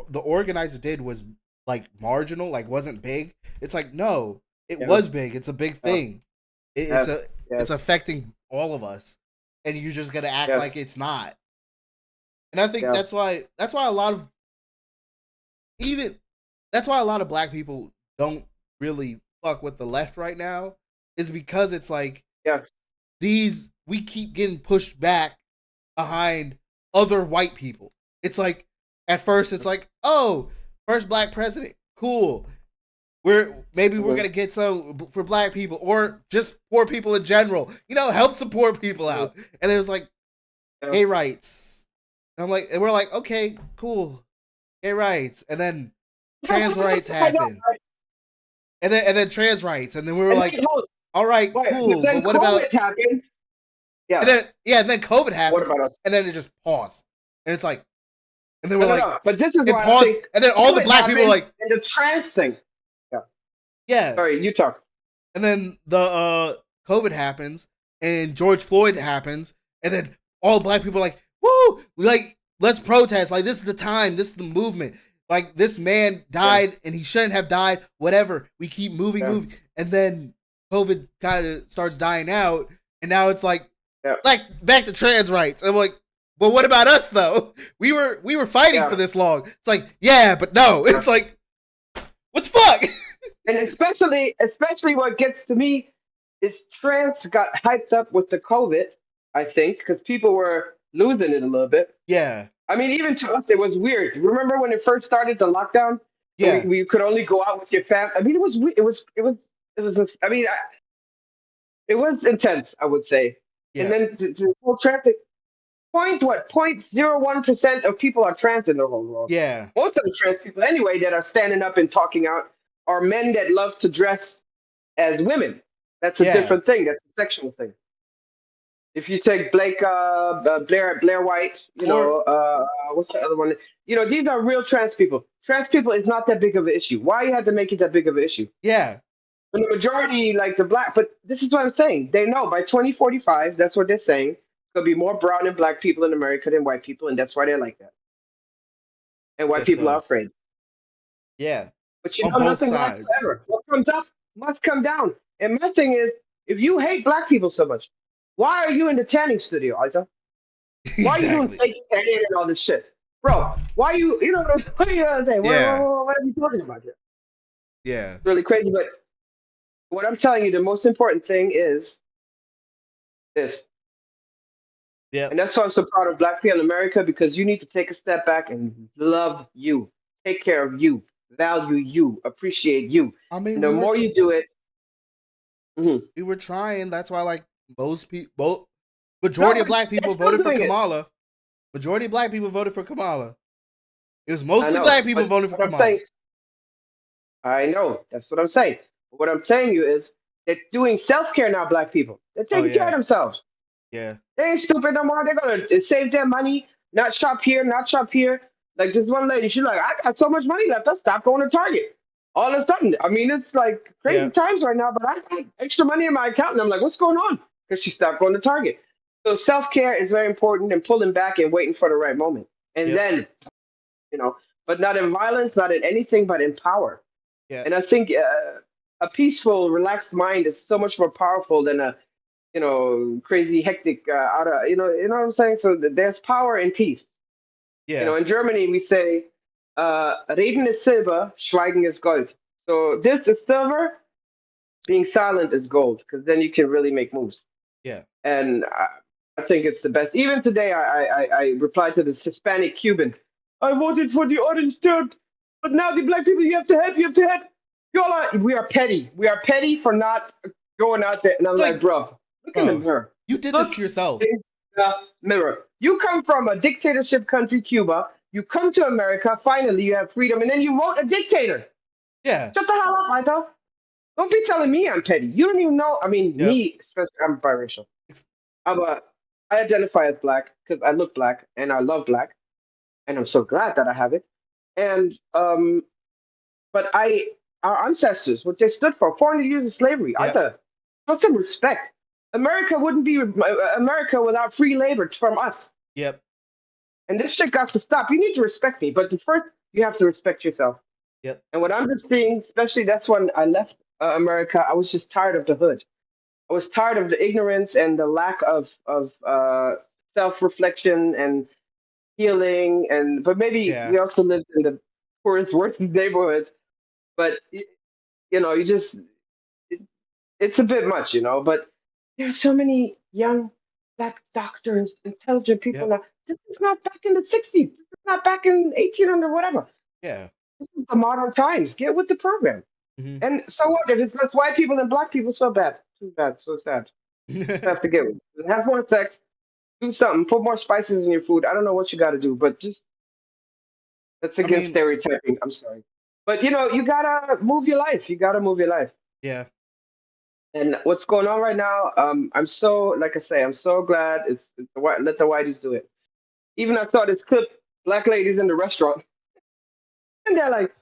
the organizer did was like marginal, like wasn't big, it's like, no, it Yeah, was big. It's a big yeah. thing. It, it's Yes, a yes, it's affecting all of us, and you're just gonna act yes. like it's not. And I think Yeah, that's why a lot of even that's why a lot of black people don't really fuck with the left right now, is because it's like yeah. these we keep getting pushed back behind other white people. It's like at first it's like, oh, first black president, cool. We're Mhm, gonna get some for black people or just poor people in general. Help some poor people mhm, out. And it was like yeah. gay rights. And we're like, okay, cool, gay rights, and then trans rights I know, happen, right? and then trans rights, and then we were And like, then, hold, all right, wait, but cool, then but what about COVID happens. and Yeah. then yeah, and then COVID What happens, about us? and then it just paused, and it's like and they were No, no, like, no. But this is it why I paused, think and then all the COVID black people were happened like, and the trans thing. Yeah. yeah. Sorry, you talk. And then the COVID happens, and George Floyd happens, and then all black people are like, woo, like let's protest. Like this is the time. This is the movement. Like this man Yeah. died, and he shouldn't have died. Whatever. We keep moving, Yeah. moving, and then COVID kind of starts dying out, and now it's Yeah. like back to trans rights. I'm like, well, what about us though? We were fighting for Yeah. this long. It's like, yeah, but no. Yeah. It's like, what the fuck? And especially what gets to me is trans got hyped up with the COVID, I think, because people were losing it a little bit. Yeah, I mean, even to us, it was weird. Remember when it first started the lockdown, and yeah, we could only go out with your family. I mean, I mean, it was intense, I would say. And yeah, then to whole traffic, 0.01% of people are trans in the whole world. yeah, Most of the trans people, anyway, that are standing up and talking out are men that love to dress as women. That's a yeah. different thing. That's a sexual thing. If you take Blair White, Or what's the other one? These are real trans people. Trans people is not that big of an issue. Why you have to make it that big of an issue? yeah, When the majority, like the black, but this is what I'm saying. They know by 2045, that's what they're saying. There'll be more brown and black people in America than white people, and that's why they're like that. And white guess people are so. afraid. Yeah, But on both nothing lasts sides. forever. What comes up must come down. And my thing is, if you hate black people so much, why are you in the tanning studio, Alta? Why are you doing Exactly. fake tanning and all this shit? Bro, why you know what are you gonna say? Yeah, What are you talking about here? yeah, Really crazy. But what I'm telling you, the most important thing is this. yep. And that's why I'm so proud of black people in America, because you need to take a step back and love you, take care of you, value you, appreciate you. I mean, And the more you do it, mhm. we were trying. That's why, like most people, both majority No, of black they're people still voted for doing it. Kamala. Majority of black people voted for Kamala. It was I mostly know, black people but voting for what I'm Kamala. saying, I know that's what I'm saying. But what I'm telling you is they're doing self care now. Black people, they're Oh taking care of yeah, themselves. yeah, They ain't stupid no more. They're gonna save their money, not shop here, not shop here. Like this one lady, she's like, I got so much money left, I stopped going to Target. All of a sudden, I mean, it's like crazy yeah, times right now, but I got extra money in my account, and I'm like, what's going on? Because she stopped going to Target. So self care is very important, and pulling back and waiting for the right moment, and yep, then but not in violence, not in anything, but in power. yeah, And I think a peaceful, relaxed mind is so much more powerful than a crazy, hectic, out of what I'm saying. So there's power in peace. yeah, In Germany we say, "Reden ist Silber, Schweigen ist Gold." So this is silver, being silent is gold, because then you can really make moves. yeah. And I think it's the best. Even today, I replied to this Hispanic Cuban. I voted for the orange shirt, but now the black people, you have to help, you have to help. We are petty. We are petty for not going out there. And I'm It's like, like, bro, look in the bro, mirror. you did this Look to yourself. in the mirror. You come from a dictatorship country, Cuba. You come to America. Finally, you have freedom, and then you vote a dictator. Yeah, Shut the hell up, Michael. Don't be telling me I'm petty. You don't even know. I mean, yep. me, especially, I'm biracial. It's, I'm a, I identify as black because I look black and I love black, and I'm so glad that I have it. And but our ancestors, what they stood for, 400 years of slavery, I yep, thought, put some respect. America wouldn't be America without free labor from us. yep, And this shit got to stop. You need to respect me, but first you have to respect yourself. yep. And what I'm just seeing, especially that's when I left America, I was just tired of the hood. I was tired of the ignorance and the lack of self reflection and healing. And but maybe Yeah, we also lived in the poorest, worst neighborhoods. But you just it's a bit much, But there's so many young black doctors, intelligent people yep, now. This is not back in the '60s. This is not back in 1800, whatever. yeah. This is the modern times. Get with the program. Hmm. And so what? If it's less white people than black people, so bad. Too bad. So sad. Have to get with it. Have more sex. Do something. Put more spices in your food. I don't know what you got to do, but just that's I against mean, stereotyping. I'm sorry, but you gotta move your life. You gotta move your life. yeah, And what's going on right now? I'm so like I say, I'm so glad it's let the whiteys do it. Even I saw this clip. black ladies in the restaurant, and they're like,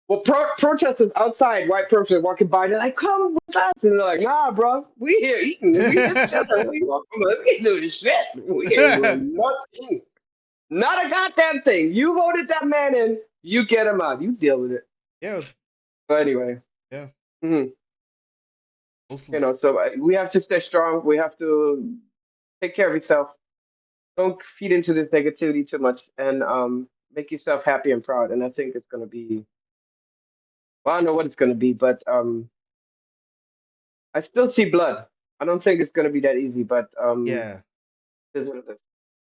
well, protesters outside, white protesters walking by, they're like, come with us. And they're like, nah, bro, we here eating. We just chilling. We ain't doing shit. We ain't doing nothing. Not a goddamn thing. You voted that man in, you get him out. You deal with it. Yeah, it was, But anyway, yeah, mhm, mostly. so we have to stay strong. We have to take care of yourself. Don't feed into this negativity too much, and make yourself happy and proud. And I think it's going to be, well, I don't know what it's going to be, but I still see blood. I don't think it's going to be that easy, but Yeah, it is what it is,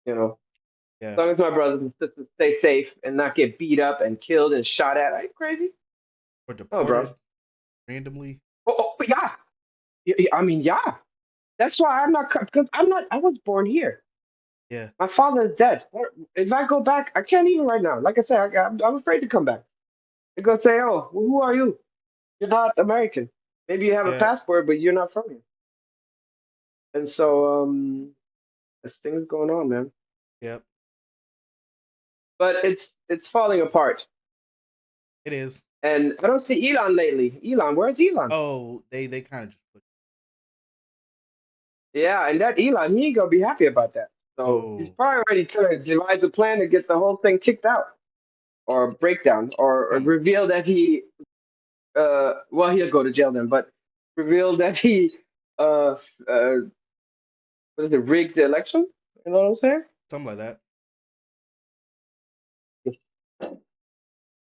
you know. As yeah. long as my brothers and sisters stay safe and not get beat up and killed and shot at, are you crazy? Or Oh, bro. deported randomly. Yeah. I mean, yeah. That's why I'm not, because I'm not, I was born here. Yeah, My father is dead. If I go back, I can't even right now. Like I said, I'm afraid to come back. They're going to say, oh, well, who are you? You're not American. Maybe you have a yeah, passport, but you're not from here. And so, there's things going on, man. yep. But it's falling apart. It is. And I don't see Elon lately. Elon, where's Elon? Oh, they kind of just put. Yeah, and that Elon, he ain't gonna be happy about that. So he's Oh, probably already trying to devise a plan to get the whole thing kicked out or breakdown or some reveal that he well he'll go to jail then, but reveal that he uh what is it, rigged the election? You know what I'm saying? something like that.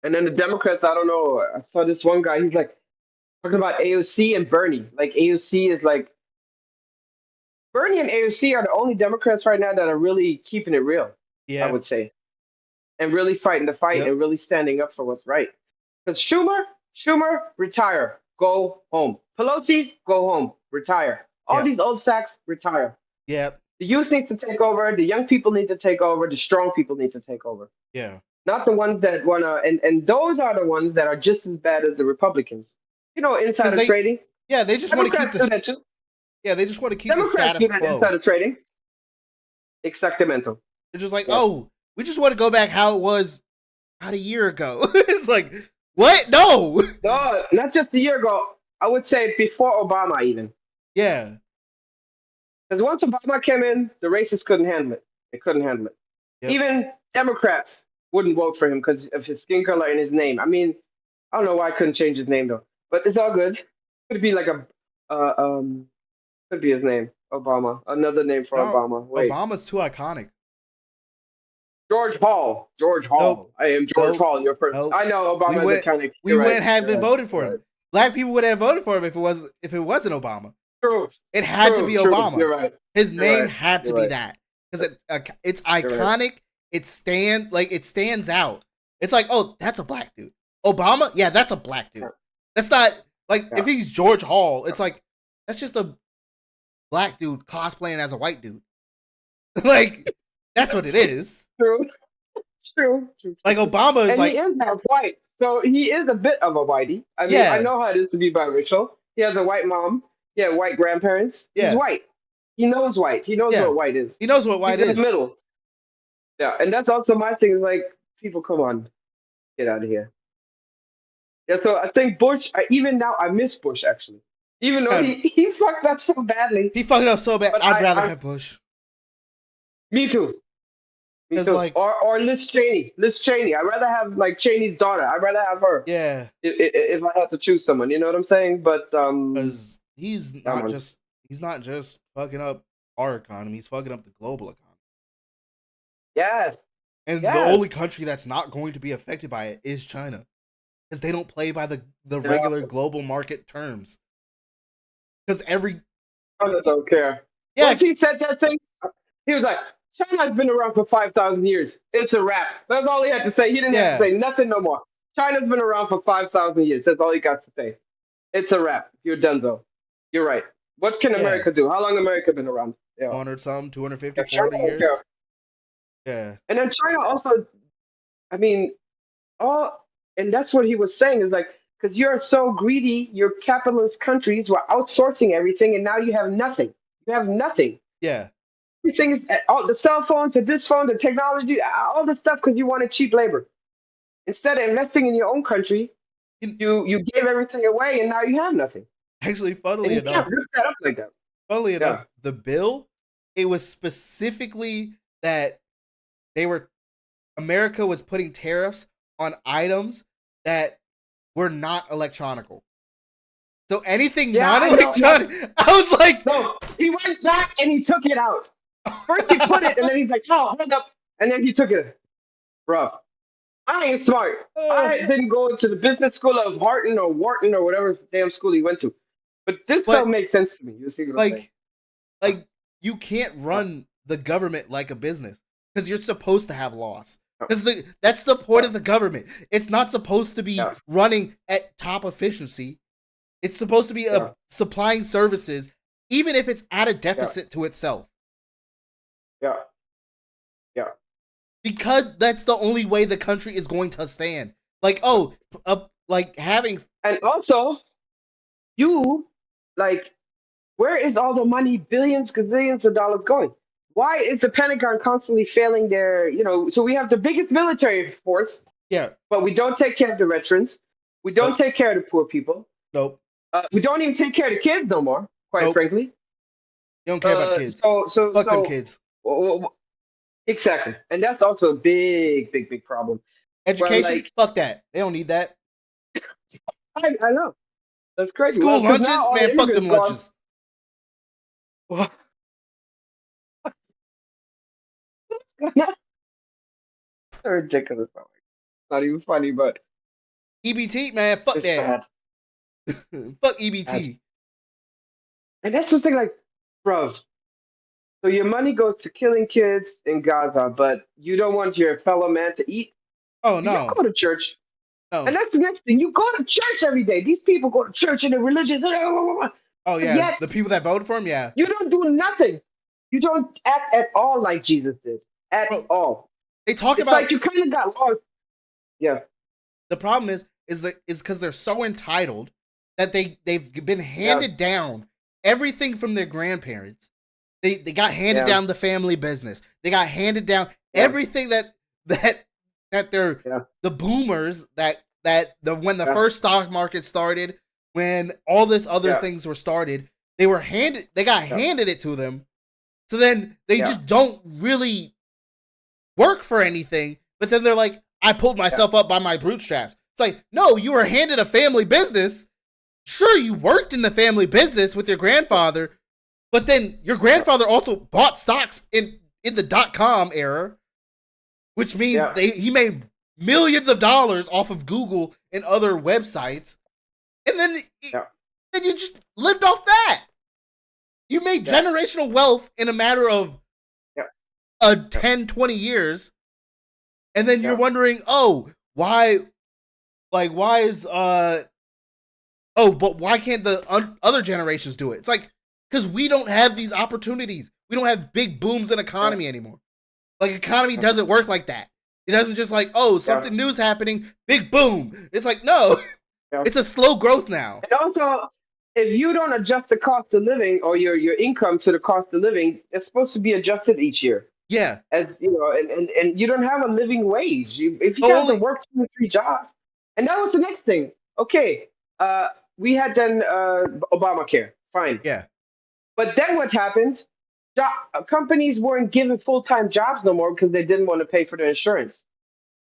And then the Democrats, I don't know. I saw this one guy, he's like talking about AOC and Bernie. Like AOC is like Bernie and AOC are the only Democrats right now that are really keeping it real, I Yeah. would say, and really fighting the fight Yep. and really standing up for what's right. Because Schumer, retire, go home. Pelosi, go home, retire. All Yep. these old sacks, retire. Yep. The youth needs to take over. The young people need to take over. The strong people need to take over. Yeah. Not the ones that wanna. And those are the ones that are just as bad as the Republicans. You know, Because insider they, trading. yeah, they just want to keep Democrats do this. that too. Yeah, they just want to keep the Democrats do status that quo. insider trading. Exactamente. They're just like, Yeah. oh, we just want to go back how it was about a year ago. It's like, what? No. No, not just a year ago. I would say before Obama even. Yeah. Because once Obama came in, the racists couldn't handle it. They couldn't handle it. Yep. Even Democrats wouldn't vote for him because of his skin color and his name. I mean, I don't know why I couldn't change his name though, but it's all good. Could be like a, uh, um, could be his name, Obama. Another name for No, Obama. Wait, Obama's too iconic. George Hall. George Nope. Hall. I am George Nope. Hall. Your first. Nope. I know We Obama is would iconic. we You're right. wouldn't have You're been right. voted for You're him. right. Black people would have voted for him if it wasn't Obama. True. It had to True. be True. Obama. You're right. His You're name right. had to You're be right. that because it's You're right. iconic. It stands out. It's like, oh, that's a black dude. Obama, yeah, that's a black dude. That's not like Yeah. if he's George Hall, it's like that's just a black dude cosplaying as a white dude. Like that's what it is. True. True. True. Like Obama is And he like, is half white, so he is a bit of a whitey. I mean, I yeah, know how it is to be biracial. He has a white mom. He had white grandparents. He's yeah, white. He knows white. He knows yeah. what white is. He knows what He's white in the is. middle. Yeah, and that's also my thing. Is like, people, come on, get out of here. Yeah, so I think Bush. Even now, I miss Bush actually, even though God, he fucked up so badly. he fucked it up so bad. But I'd rather I'm have Bush me too. Me because, too. like, Or Liz Cheney. Liz Cheney. I'd rather have like Cheney's daughter. I'd rather have her yeah, if I had to choose someone. You know what I'm saying? But because come on. he's not just fucking up our economy. He's fucking up the global economy. Yes. And the Yes. only country that's not going to be affected by it is China, because they don't play by the Yeah. regular global market terms. Because every I don't care. yeah, Once he said that thing, he was like, China's been around for 5,000 years. It's a wrap. That's all he had to say. He didn't have to yeah, say nothing no more. China's been around for 5,000 years. That's all he got to say. It's a wrap. You're donezo. You're right. What can yeah, America do? How long America been around? Yeah. 200 some, 250, Yeah, China 400 don't care. years. Yeah, And then China also, I mean, all, and that's what he was saying is like, because you're so greedy, your capitalist countries were outsourcing everything, and now you have nothing. You have nothing. yeah. Everything is all the cell phones, the this phone, the technology, all the stuff because you wanted cheap labor. Instead of investing in your own country, In- you gave everything away and now you have nothing. Actually, And you can't lift that up like that. funnily enough, Yeah. the bill, it was specifically that they were America was putting tariffs on items that were not electronical. So anything Yeah, I know. No, non-electronic, I was like, no. He went back and he took it out. First he put it and then he's like, oh, hold up. And then he took it. Bro, I ain't smart. uh, I didn't go to the business school of Harton or Wharton or whatever damn school he went to. But this but don't make sense to me. You see what I'm saying? like, like you can't run the government like a business because you're supposed to have laws. Because that's the point Yeah, of the government. It's not supposed to be yeah, running at top efficiency. It's supposed to be yeah, supplying services, even if it's at a yeah, deficit to itself. yeah, yeah. Because that's the only way the country is going to stand. Like, oh, like having And also, you like, where is all the money, billions, gazillions of dollars going? Why is the Pentagon constantly failing their, so we have the biggest military force, yeah, but we don't take care of the veterans. We don't nope, take care of the poor people. nope, We don't even take care of the kids no more, quite nope. frankly. You don't care about kids. Fuck them kids. Uh, exactly. And that's also a big, big, big problem. Where I'm Education, like, fuck that. They don't need that. I know. That's crazy. Well, School because now lunches, all the man, fuck them immigrants gone. lunches. Well, ridiculous. Not even funny, but EBT, man, fuck it's that. bad. Fuck Bad. EBT. And that's what's thing like, bro. So your money goes to killing kids in Gaza, but you don't want your fellow man to eat. Oh You no, go to church, and no. that's the next thing. You go to church every day. These people go to church and they're religious, Oh but yeah, yet the people that voted for him, yeah, you don't do nothing. You don't act at all like Jesus did. At bro. all. They talk It's like about you kind of got lost. Yeah. the problem is because they're so entitled that they've been Yeah. handed down everything from their grandparents. They got handed Yeah. down the family business. They got handed down Yeah. everything that that they're Yeah. the boomers that the when the Yeah. first stock market started, when all this other Yeah. things were started, they got Yeah. handed it to them. So then they Yeah. just don't really work for anything. But then they're like, I pulled Yeah. myself up by my bootstraps. It's like, no, you were handed a family business. Sure, you worked in the family business with your grandfather, but then your Yeah. grandfather also bought stocks in the .com era, which means Yeah. he made millions of dollars off of Google and other websites, and Yeah. then you just lived off that. You made Yeah. generational wealth in a matter of Yeah. 10, 20 years, and then you're Yeah. wondering, oh, why, why is oh, but why can't the other generations do it? It's like because we don't have these opportunities. We don't have big booms in Yeah. economy anymore. Like economy Yeah. doesn't work like that. It doesn't just like, oh, Yeah. something new's happening, big boom. It's like no, Yeah. it's a slow growth now. And also, if you don't adjust the cost of living or your income to the cost of living, it's supposed to be adjusted each year. Yeah, As you know, and you don't have a living wage. If you the have to only work 2 or 3 jobs, and that was the next thing. Okay, we had then Obamacare, fine, yeah, but then what happened? Companies weren't given full-time jobs no more because they didn't want to pay for the insurance.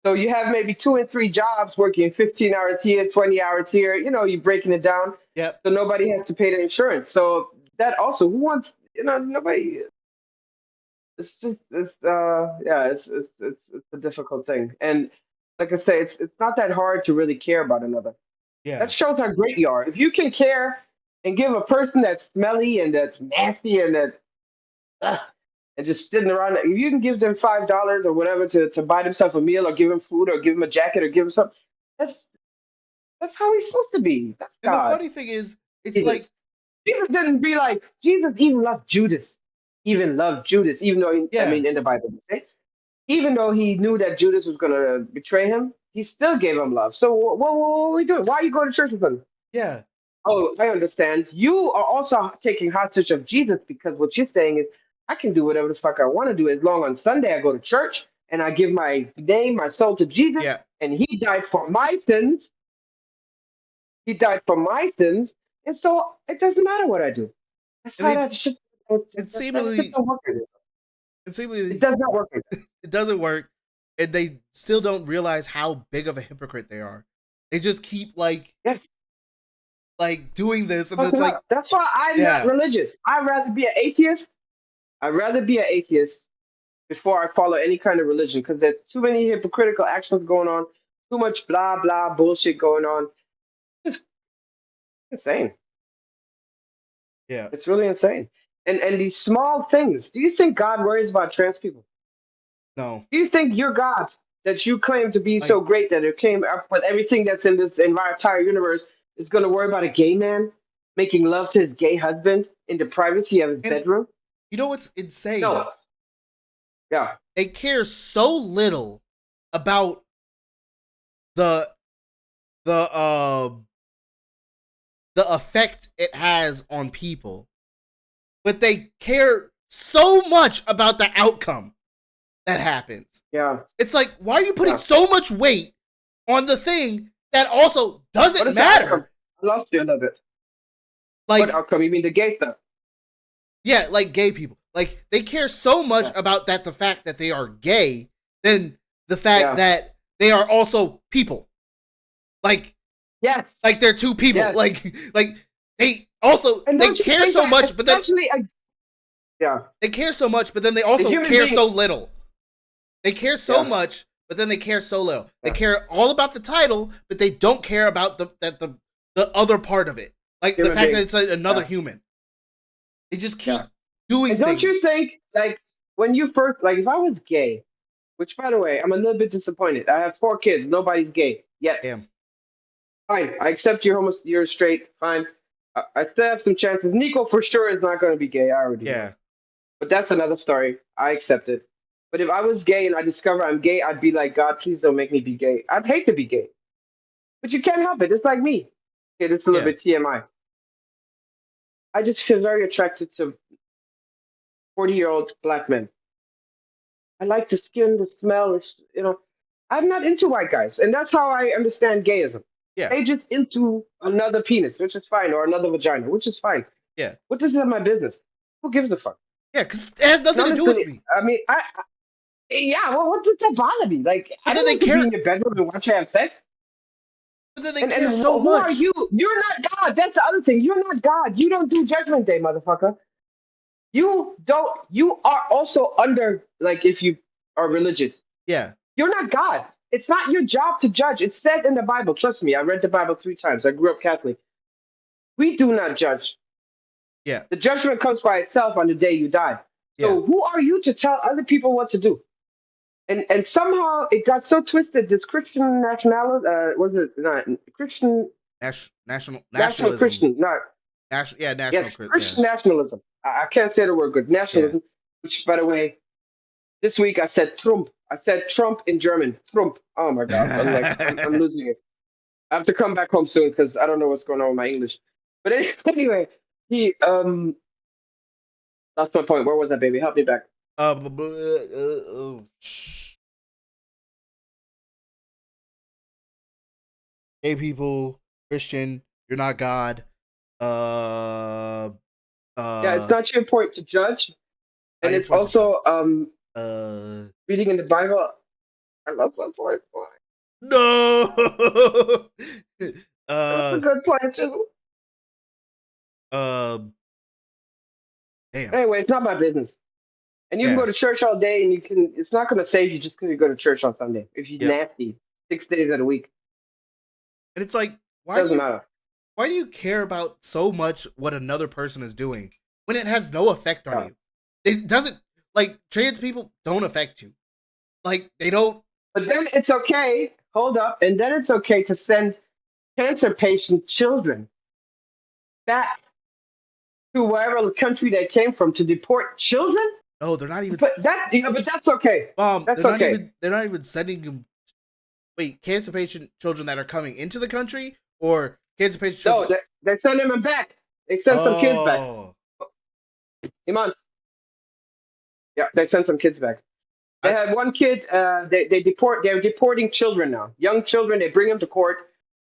So you have maybe 2 and 3 jobs working 15 hours here, 20 hours here. You're breaking it down. yep. So nobody has to pay the insurance. So that also, who wants, nobody, it's just, yeah, it's a difficult thing. And like I say, it's not that hard to really care about another. That Yeah, shows how great you are. If you can care and give a person that's smelly and that's nasty and that, uh, and just sitting around. If you can give them $5 or whatever to buy themselves a meal or give them food or give them a jacket or give them something, that's that's how he's supposed to be. That's and the God. funny thing is, it's like Jesus. Jesus didn't be like Jesus. Even loved Judas. Even loved Judas. Even though I yeah, mean, in the Bible, they say, even though he knew that Judas was going to betray him, he still gave him love. So what are we doing? Why are you going to church with him? yeah, Oh, I understand. You are also taking hostage of Jesus because what you're saying is, I can do whatever the fuck I want to do as long on Sunday I go to church and I give my name, my soul to Jesus, Yeah, and He died for my sins. He died for my sins, and so it doesn't matter what I do. That's and how that shit. it That shit seemingly don't work. Like it it seemingly does not work. Like that. it doesn't work, and they still don't realize how big of a hypocrite they are. They just keep Yes, doing this, and fuck it's like, no. That's why I'm not yeah, religious. I'd rather be an atheist. I'd rather be an atheist before I follow any kind of religion because there's too many hypocritical actions going on, too much blah blah bullshit going on. It's insane. yeah, It's really insane. And these small things. Do you think God worries about trans people? no, Do you think your God that you claim to be so like, great that it came up with everything that's in this entire universe is going to worry about a gay man making love to his gay husband in the privacy of his and bedroom? you know what's insane? No. Yeah. They care so little about the the uh the effect it has on people, but they care so much about the outcome that happens. Yeah. It's like, why are you putting Yeah. so much weight on the thing that also What doesn't is the outcome? matter? I lost you a little bit. What Like, outcome? You mean the gay stuff? yeah, like gay people. Like, they care so much Yeah. about the fact that they are gay than the fact Yeah. that they are also people. Like, Yes. they're two people. Yes. And They don't you care think so that much, but then especially yeah, they care so much, but then they the also human care so beings. little. They care so Yeah. much, but then they care so little. They Yeah. care all about the title, but they don't care about the other part of it, like the Human fact that beings. it's another Yeah. human. They just keep Yeah. doing And don't things. you think, like, when you first, like, if I was gay, which, by the way, I'm a little bit disappointed. I have 4 kids. Nobody's gay yet. Damn. Fine. I accept you're straight. Fine. I still have some chances. Nico for sure is not going to be gay. I already know. Yeah. But that's another story. I accept it. But if I was gay and I discover I'm gay, I'd be like, God, please don't make me be gay. I'd hate to be gay. But you can't help it. It's like me. Okay, this is a little Yeah. bit TMI. I just feel very attracted to 40-year-old black men. I like the skin, the smell. I'm not into white guys, and that's how I understand gayism. Yeah. They just into another penis, which is fine, or another vagina, which is fine. Yeah. What does it have my business? Who gives a fuck? Yeah. Because it has And nothing to do with honestly, me. I mean, yeah. Well, what's it to bother me? Like, I But then don't they like to be care. in your bedroom and watch you have sex. But then they And care so who are much. you? You're not God. That's the other thing. You're not God. You don't do Judgment Day, motherfucker. You don't. You are also under, like, if you are religious. Yeah. You're not God. It's not your job to judge. It says in the Bible. Trust me, I read the Bible 3 times. I grew up Catholic. We do not judge. Yeah. The judgment comes by itself on the day you die. Yeah. So who are you to tell other people what to do? And somehow it got so twisted. This Christian nationality, was it not Christian National national nationalism. Christian? Not Yeah. Yes, Yeah. Christian nationalism. I can't say the word good. Yeah. Nationalism. Which, by the way, this week I said Trump. I said Trump in German. Trump. Oh my God! I'm losing it. I have to come back home soon because I don't know what's going on with my English. But anyway, he that's my point. Where was that, baby? Help me back. Gay people, Christian, you're not God. Uh, Yeah, it's uh, not your point to judge, not and your it's point to judge. also Uh, reading in the Bible. I love that point. no. That's a uh, good point too. uh, damn. Anyway, it's not my business. And you can go Yeah. to church all day, and you can. It's not going to save you just because you go to church on Sunday. If you're Yep. nasty, 6 days of the week, And it's like, doesn't matter. why do you care about so much what another person is doing when it has no effect on Yeah. you? It doesn't, like, trans people don't affect you. Like, they don't. But then it's okay. Hold up, and then it's okay to send cancer patient children back to wherever country they came from to deport children. No, they're not even. But that's okay. Mom, That's okay. they're not even sending them. Wait, cancer patient children that are coming into the country, or cancer patient No, children? they send them back. They send some kids back. Oh, Come on. Yeah, they sent some kids back. They I, had one kid. They're deporting children now. Young children. They bring them to court.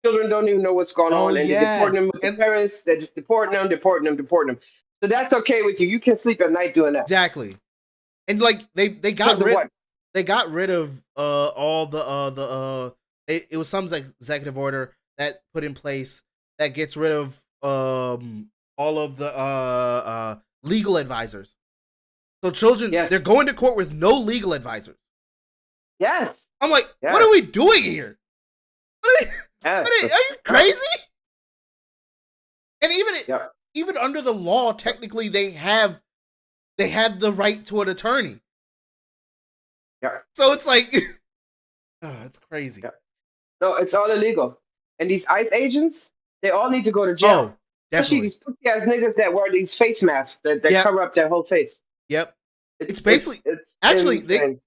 Children don't even know what's going oh on, and they're yeah, deporting them with the and parents. They're just deporting them, deporting them, deporting them. So that's okay with you. You can sleep at night doing that. exactly. And like they got Because of rid what? they got rid of all the it was some executive order that put in place that gets rid of all of the legal advisors. So children, they're Yes. going to court with no legal advisors. Yes. I'm like, what Yes. are we doing here? What are, Yes. are you crazy? And Yeah. even under the law, technically they have the right to an attorney. Yeah. So it's like, oh, it's crazy. Yeah. No, it's all illegal. And these ICE agents, they all need to go to jail. Oh, Especially definitely. these pussy ass niggas that wear these face masks that Yep, cover up their whole face. yep. It's It's basically it's it's actually insane.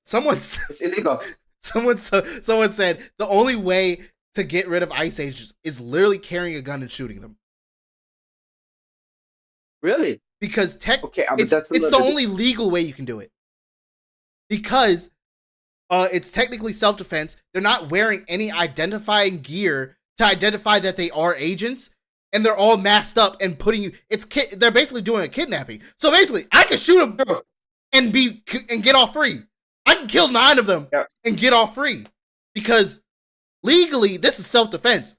someone It's illegal. someone said the only way to get rid of ICE agents is literally carrying a gun and shooting them Really? because Okay, but that's a it's little the bit. only legal way you can do it because it's technically self defense. They're not wearing any identifying gear to identify that they are agents, and they're all masked up and putting you. They're basically doing a kidnapping. So basically, I can shoot them and get off free. I can kill 9 of them Yeah. and get off free because legally this is self defense,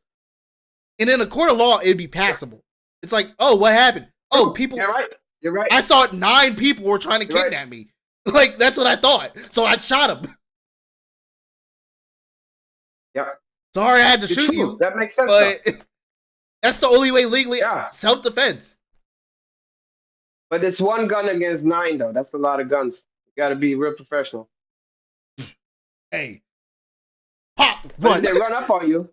and in a court of law it'd be passable. It's like, oh, what happened? Oh, people. You're right. You're right. I thought 9 people were trying to kidnap me. Like that's what I thought. So I shot them. Yeah. Sorry, I had to You're shoot true. you, That makes sense. but that's the only way legally. Yeah. Self defense. But it's one gun against 9, though. That's a lot of guns. You got to be real professional. Hey, pop, But run. if they run up on you,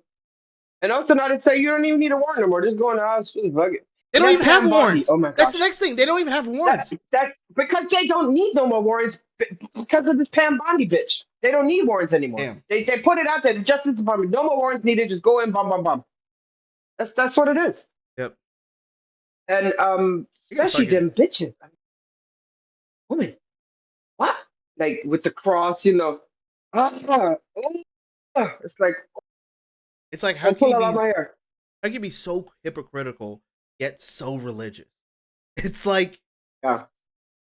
and also now they say you don't even need a warrant no more. Just go in the house, just bug it. They don't even have warrants. Oh my gosh. That's the next thing. They don't even have warrants. That because they don't need no more warrants because of this Pam Bondi bitch. They don't need warrants anymore. Damn. They put it out there. The Justice Department, no more warrants needed. Just go in, bum bum bum. That's what it is. Yep. And especially them bitches. I mean, woman, what? Like with the cross, you know. It's like It's like I'll pull it out my hair. how can you be so hypocritical yet so religious? It's like Yeah.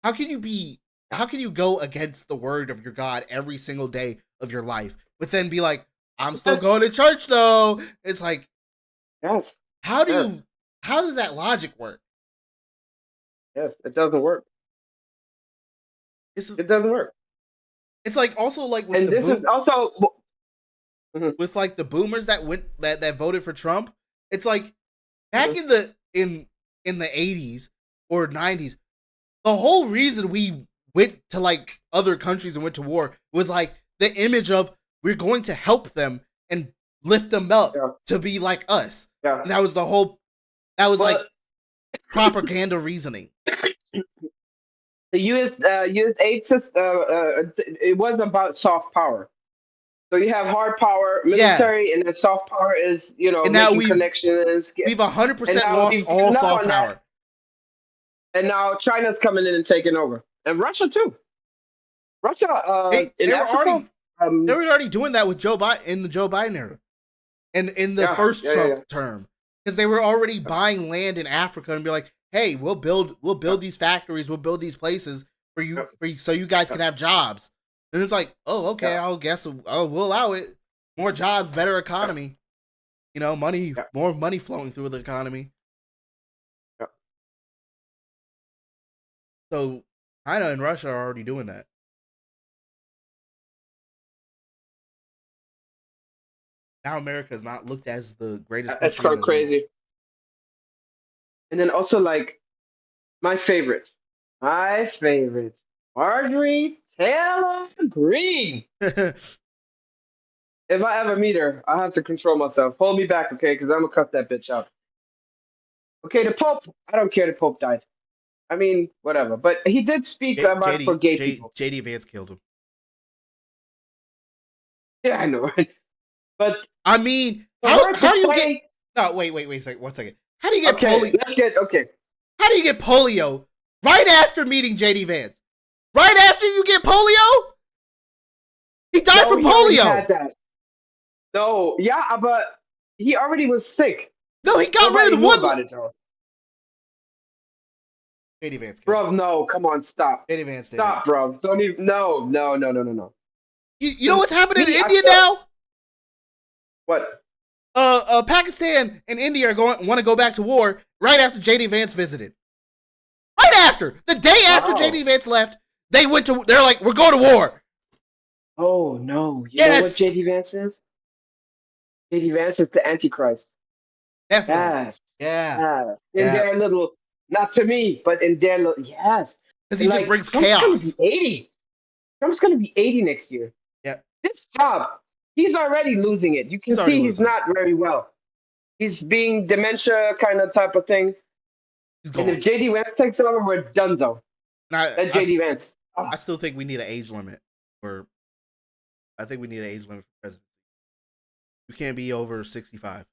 how can you go against the word of your God every single day of your life, but then be like, I'm still going to church though? It's like, Yes. how Yes. does that logic work? Yes. It doesn't work. It doesn't work. It's like also like with And this is also with like the boomers that voted for Trump. It's like back in the 80s or 90s, the whole reason we went to like other countries and went to war was like the image of we're going to help them and lift them up to be like us. Yeah. And that was like propaganda reasoning. The U.S. aid system, it was about soft power. So you have hard power, military, and then soft power is, and now making connections. We've 100% lost all soft power. And now China's coming in and taking over, and Russia too. Russia, They were Africa, already doing that with Joe Biden in the Joe Biden era, and in the first Trump term, because they were already buying land in Africa and be like, hey, we'll build these factories, we'll build these places for you, so you guys can have jobs. And it's like, oh, okay, I'll guess we'll allow it. More jobs, better economy. Money, more money flowing through the economy. Yeah. So China and Russia are already doing that. Now America is not looked as the greatest country. It's quite crazy. And then also like my favorites, Marjorie Taylor Greene. If I ever meet her, I have to control myself. Hold me back, okay? Because I'm gonna cut that bitch out. Okay, the Pope. I don't care. The Pope died. I mean, whatever. But he did speak about for gay people. JD Vance killed him. Yeah, I know, right? But I mean, how do you get? No, wait a second. 1 second. How do you get polio? Let's get okay. How do you get polio right after meeting JD Vance? Right after you get polio? He died No, from he already had polio. that. No, yeah, but he already was sick. No, he got rid Nobody of knew one. about it though. JD Vance killed him. Bro, no, come on, stop. JD Vance did it. Stop, bro. Don't even no, no, no, no, no, no. You know 'Cause what's happening in me, I India feel now? what? Pakistan and India are going want to go back to war right after JD Vance visited. Right after the day after Wow. JD Vance left, they went to. They're like, we're going to war. Oh no. You know what Yes, JD Vance is? JD Vance is the Antichrist. definitely. Yes. Yeah, Yes. In yeah. their little not to me, but in their little yes. Because he And just like brings Trump's gonna be chaos. 80. Trump's gonna be 80 next year. Yeah, This job, he's already losing it. You he's can already see he's losing it. not very well. He's being dementia kind of type of thing. He's And if gone. JD Vance takes over, we're done though. And That JD Vance. Oh, I still think we need an age limit for. I think we need an age limit for president. You can't be over 65.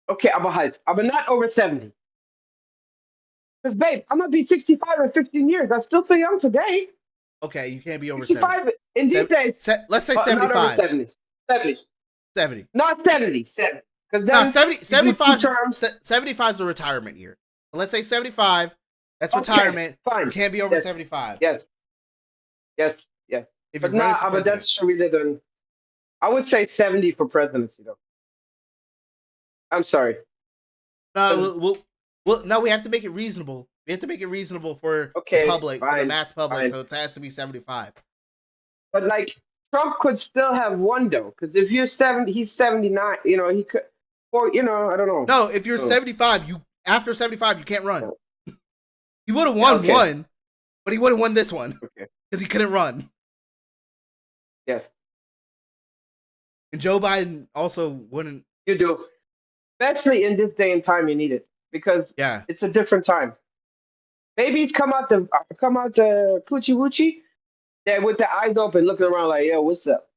okay, I'm a height. I'm not over 70. Because babe, I'm gonna be 65 in 15 years. I'm still so young today. Okay, you can't be over 70. 65 in these days. Let's say Not over 75. 70. 70. 70. Not 70. 70. Because No, then 70, you do two 75, terms. 75 is the retirement year. So let's say 75. That's Okay, retirement. You fine. can't be over Yes, 75 yes, yes, yes. if But you're running nah, for but president. that's really the. I would say 70 for presidency, though. I'm sorry. No, no, we have to make it reasonable. We have to make it reasonable for the Okay, public, for the fine, mass public. fine. So it has to be 75. But like Trump could still have won though, because if you're 70, he's 79. You know, he could, or I don't know. No, if you're Oh, 75, you after 75 you can't run. yeah. He would have Yeah, won okay, one, but he would have won this one okay, because he couldn't run. yes, And Joe Biden also wouldn't. you do. Especially in this day and time, you need it because Yeah, it's a different time. Babies come out to coochie woochie. They're with their eyes open, looking around like, yo, what's up?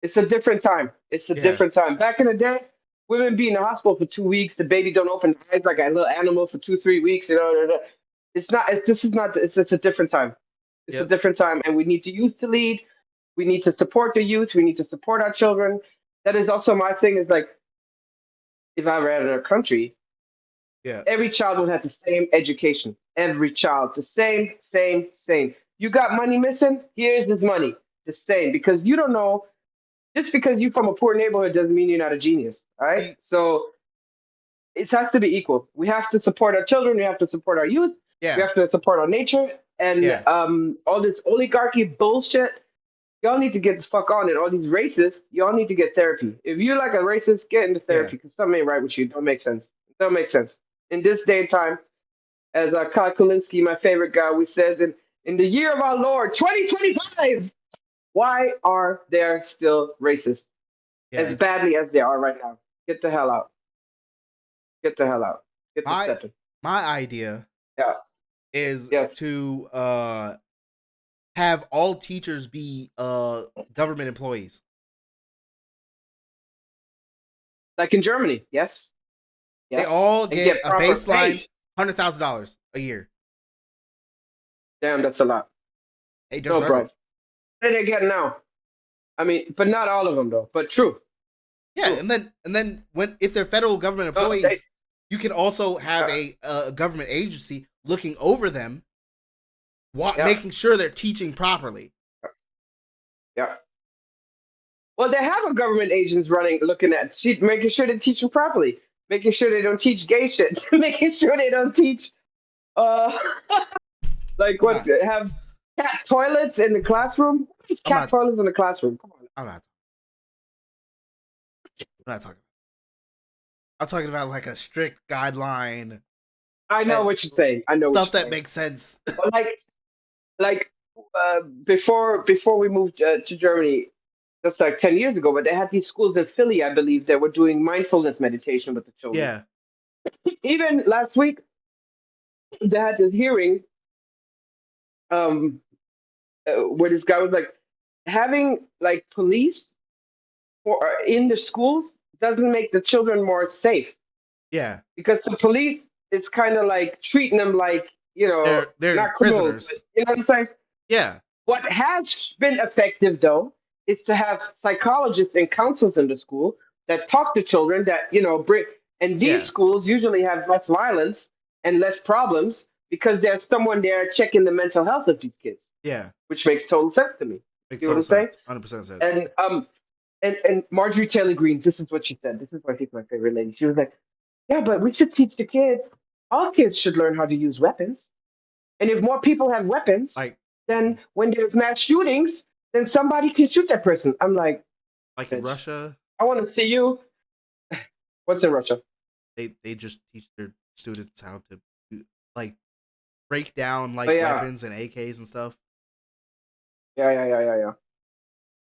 It's a different time. It's a yeah, different time. Back in the day, women be in the hospital for 2 weeks. The baby don't open their eyes like a little animal for 2, 3 weeks. It's not. This is not. It's a different time. It's a yep, different time, and we need to youth to lead. We need to support the youth. We need to support our children. That is also my thing. Is like if I were in a country, yeah, every child would have the same education. Every child, the same, same, same. You got money missing? Here's this money. The same, because you don't know. Just because you're from a poor neighborhood doesn't mean you're not a genius. All right. See, So it has to be equal. We have to support our children. We have to support our youth. We yeah, have to support our nature. And yeah, all this oligarchy bullshit, y'all need to get the fuck on it. All these racists, y'all need to get therapy. If you're like a racist, get into yeah. therapy because something ain't right with you. It don't make sense. It don't make sense. In this day and time, as Kyle Kulinski, my favorite guy, we says in the year of our Lord, 2025, why are there still racists as Yeah. badly as they are right now? Get the hell out. Get the hell out. Get to My stepping. my idea Yeah. is Yes. to have all teachers be government employees. Like in Germany. Yes. They Yes. all And get get a proper baseline pay. $100,000 a year. Damn, that's a lot. They No, deserve bro. it. What are they getting now? I mean, but not all of them though. But true. Yeah, True. and then when if they're federal government No, they, employees, you can also have uh, a government agency looking over them, yeah. making sure they're teaching properly. Yeah. Well, they have a government agents running, looking at, making sure they teach them properly, making sure they don't teach gay shit, making sure they don't teach, uh, like I'm what, not. have cat toilets in the classroom? I'm Cat not. toilets in the classroom. Come on. I'm not. I'm not talking. I'm talking about like a strict guideline I know that what you're saying. I know what stuff you're that saying. makes sense. But like before we moved to Germany, that's like 10 years ago. But they had these schools in Philly, I believe, that were doing mindfulness meditation with the children. Yeah, Even last week, they had this hearing um, where this guy was like, having like police in the schools doesn't make the children more safe yeah, because the police it's kind of like treating them like They're not criminals, but prisoners. you know what I'm saying. Yeah, What has been effective, though, is to have psychologists and counselors in the school that talk to children that, bring, and these yeah, schools usually have less violence and less problems because there's someone there checking the mental health of these kids, yeah. which makes total sense to me. Makes See what total I'm saying? sense. 100% sense. And and Marjorie Taylor Greene, this is what she said. This is why she's my favorite lady. She was like, "Yeah, but we should teach the kids. All kids should learn how to use weapons. And if more people have weapons, Like, then when there's mass shootings, then somebody can shoot that person." I'm like, like in bitch, Russia, I want to see you. What's in Russia? they just teach their students how to like break down Oh like yeah, weapons and AKs and stuff. yeah.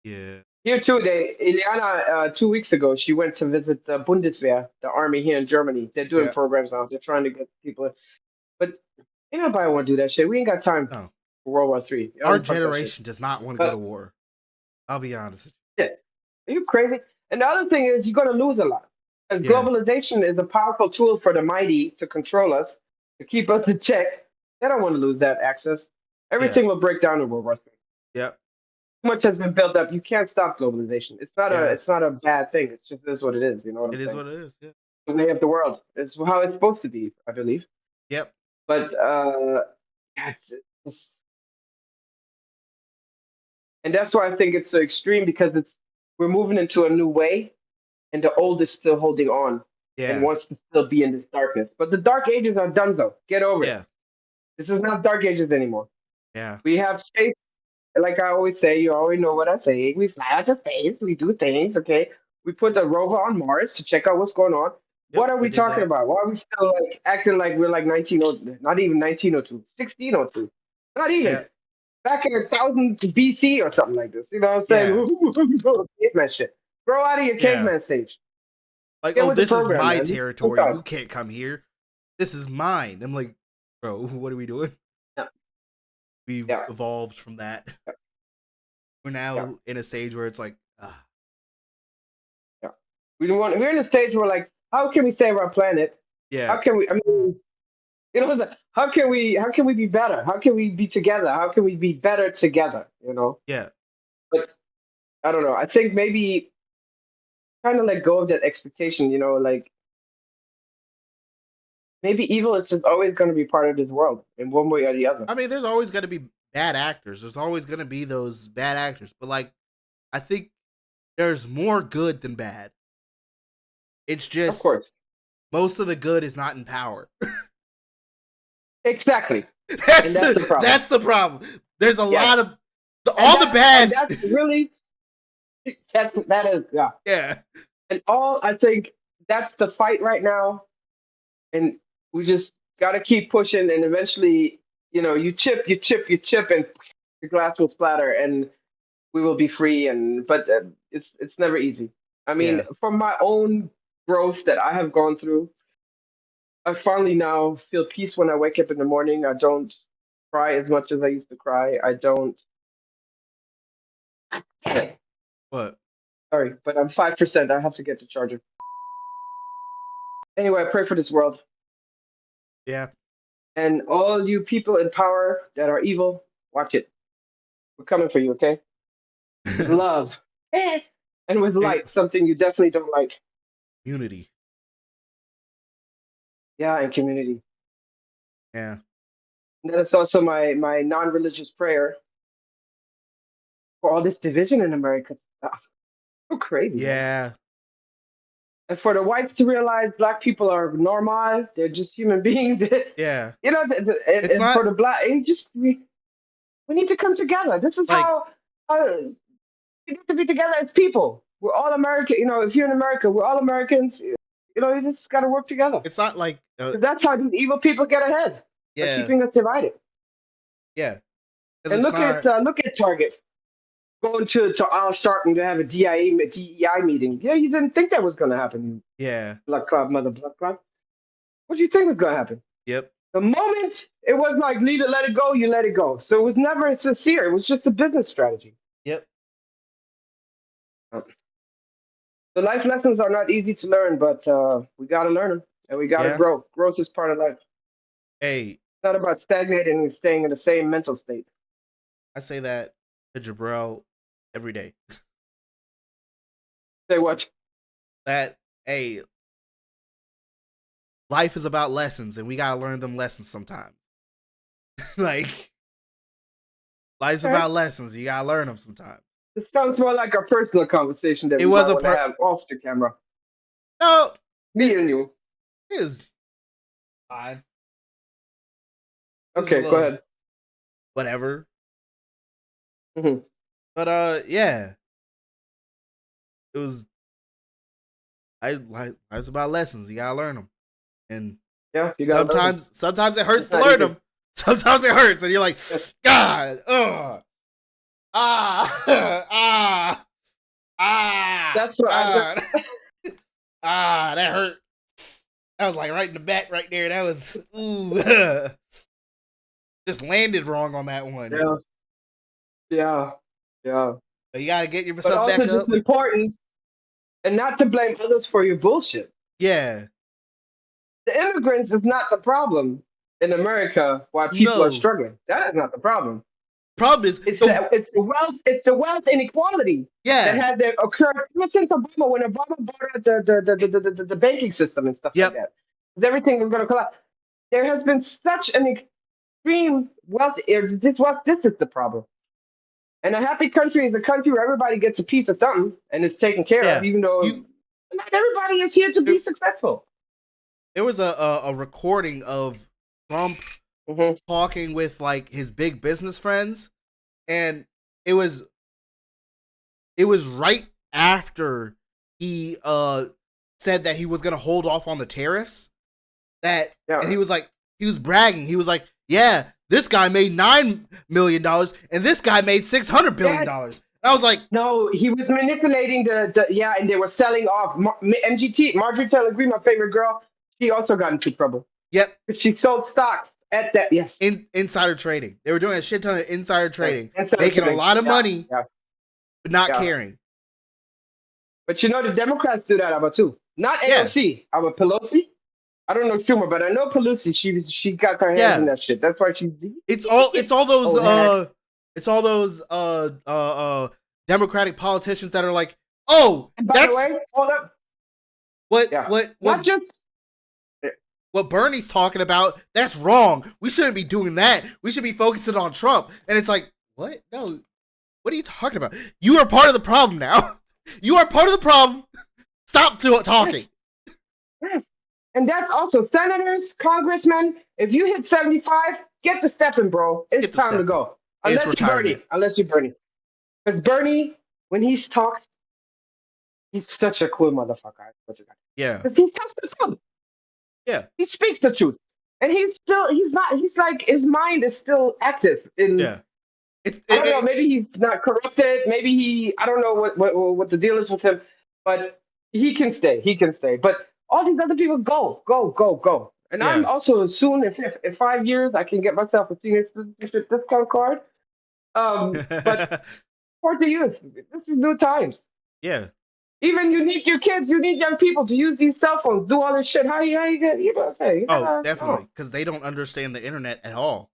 Yeah, Here too, Ileana 2 weeks ago, she went to visit the Bundeswehr, the army here in Germany. They're doing yeah. programs now. They're trying to get people, but ain't nobody want to do that shit. We ain't got time No, for World War III. Y'all our can fuck that shit. generation does not want to go to But war. I'll be honest. yeah, are you crazy? And the other thing is, you're going to lose a lot. Because Yeah, globalization is a powerful tool for the mighty to control us, to keep us in check. They don't want to lose that access. yeah, Everything will break down in World War III. yeah, Too much has been built up. You can't stop globalization. It's not a yeah. it's not a bad thing. It's just is what it is. You know what I'm It is saying? what it is. Yeah. The way of the world. It's how it's supposed to be, I believe. Yep. But yeah, it's, and that's why I think it's so extreme because it's we're moving into a new way, and the old is still holding on and Yeah. wants to still be in this darkness. But the dark ages are done though. Get over it. Yeah. This is not dark ages anymore. Yeah. We have space. Like I always say, you already know what I say. We fly out to space. We do things. Okay. We put the rover on Mars to check out what's going on. Yep. What are We we did talking that. about? Why are we still like acting like we're like 1902? Not even 1902, 1602. Not even Yeah. back in 1000 BC or something like this. You know what I'm saying? Yeah. Caveman shit. Grow out of your Yeah. caveman stage. Like, Get oh, with the this is program, my man. This is one territory. time. You can't come here. This is mine. I'm like, bro, what are we doing? Yeah, We've yeah, evolved from that. yeah, We're yeah, now in a stage where it's like, yeah. We're in a stage where like, how can we save our planet? How yeah, can we? I mean, how can we be better? How can we be together? How can we be better together? yeah. But I don't know. I think maybe kind of let go of that expectation. Like maybe evil is just always going to be part of this world in one way or the other. I mean, there's always going to be bad actors. There's always going to be those bad actors. But, like, I think there's more good than bad. It's Of just course, most of the good is not in power. exactly, and that's that's the the problem. that's the problem. There's a Yes, lot of and all the bad. that's really that is yeah. Yeah, And all I think that's the fight right now, and we just got to keep pushing, and eventually, you chip, and the glass will splatter, and we will be free. And but it's never easy. I mean, yeah. from my own growth that I have gone through, I finally now feel peace when I wake up in the morning. I don't cry as much as I used to cry. I don't. But Sorry, but I'm 5%. I have to get the charger. Anyway, I pray for this world. yeah, And all you people in power that are evil, watch it. We're coming for you, okay? With love and with light, it's something you definitely don't like. unity. Yeah, and community. Yeah, And that's also my non-religious prayer for all this division in America. Ah, so crazy, man. yeah, And for the whites to realize black people are normal, they're just human beings. yeah. It's And not for the black, we need to come together. This is like how we need to be together as people. We're all American. If you're in America, we're all Americans. You just got to work together. it's not like 'Cause that's how these evil people get ahead, by yeah, keeping us divided. yeah. Because And it's not look at Target going to Al Sharpton to have a DEI meeting. Yeah, you didn't think that was going to happen, you yeah, blood clot, mother blood clot. What do you think was going to happen? yep, The moment it was like, leave it, let it go, you let it go. So it was never sincere. It was just a business strategy. yep, The life lessons are not easy to learn, but we got to learn them and we got to yeah. grow. Growth is part of life. Hey, not about stagnating and staying in the same mental state. I say that to Jabril every day. Say what? That hey, life is about lessons, and we gotta learn them lessons sometimes. Like life's Okay. about lessons. You gotta learn them sometimes. This sounds more like a personal conversation that It we was might a want to per. have off the camera. No, Me it and you. is fine. It was a Okay, go little ahead. whatever. Hmm. But yeah, it was. Life's about lessons. You gotta learn them, and Yeah, you gotta learn them. sometimes it hurts It's to not learn easy. them. Sometimes it hurts, and you're like, God, ah, That's what I just. God, that hurt. That was like right in the back, right there. That was ooh, just landed wrong on that one. Yeah, yeah, yeah. But you gotta get But yourself also back just up. important, and not to blame others for your bullshit. Yeah, The immigrants is not the problem in America why people are no struggling. That is not the problem. problem is It's the the wealth inequality that yeah, has occurred ever since Obama, when Obama brought out the banking system and stuff like yep, that. 'Cause everything was going to collapse. There has been such an extreme wealth. This is the problem. And a happy country is a country where everybody gets a piece of something and it's taken care of, yeah. even though You not everybody is here to be there, successful. there was a recording of Trump Hmm. talking with like his big business friends, and it was it was right after he said that he was gonna hold off on the tariffs. That and Yeah. he was bragging. He was like, "Yeah, this guy made $9 million, and this guy made $600 billion." Yeah. And I was like, No, he was manipulating yeah, and they were selling off MGT. Marjorie Taylor Greene, my favorite girl, she also got into trouble "Yep, because she sold stocks at that. Yes, insider trading." They were doing a shit ton of insider yes, trading, instead of making a kidding. lot of Yeah, money, yeah, but not yeah. caring. But the Democrats do that about too. Not Yeah, AOC, about Pelosi. I don't know Schumer, but I know Pelosi. She got her hands in yeah. that shit. That's why she It's all those old hag. Democratic politicians that are like, "Oh, And by the that's way, hold up. what Yeah, what not what just what Bernie's talking about. That's wrong. We shouldn't be doing that. We should be focusing on Trump." And it's like, "What? No. What are you talking about? You are part of the problem now. You are part of the problem. Stop talking. yes, yes. And that's also senators, congressmen. If you hit 75, get to stepping, bro. It's Get to time to stepping. go. It's Unless you're retirement." Bernie. Unless you're Bernie. Because Bernie, when he talks, he's such a cool motherfucker. Yeah. Because he tells the truth. Yeah. He speaks the truth. And he's not, he's like, his mind is still active in, Yeah. It, I don't know, it, maybe he's not corrupted. Maybe I don't know what the deal is with him, but he can stay. He can stay. But all these other people go, go, go, go. And I'm yeah. also soon, in 5 years, I can get myself a senior citizenship discount card. But for the youth, this is new times. Yeah. Even you need your kids, you need young people to use these cell phones, do all this shit. How you get, you know what I'm saying? You Oh, gotta, definitely, no. because they don't understand the internet at all.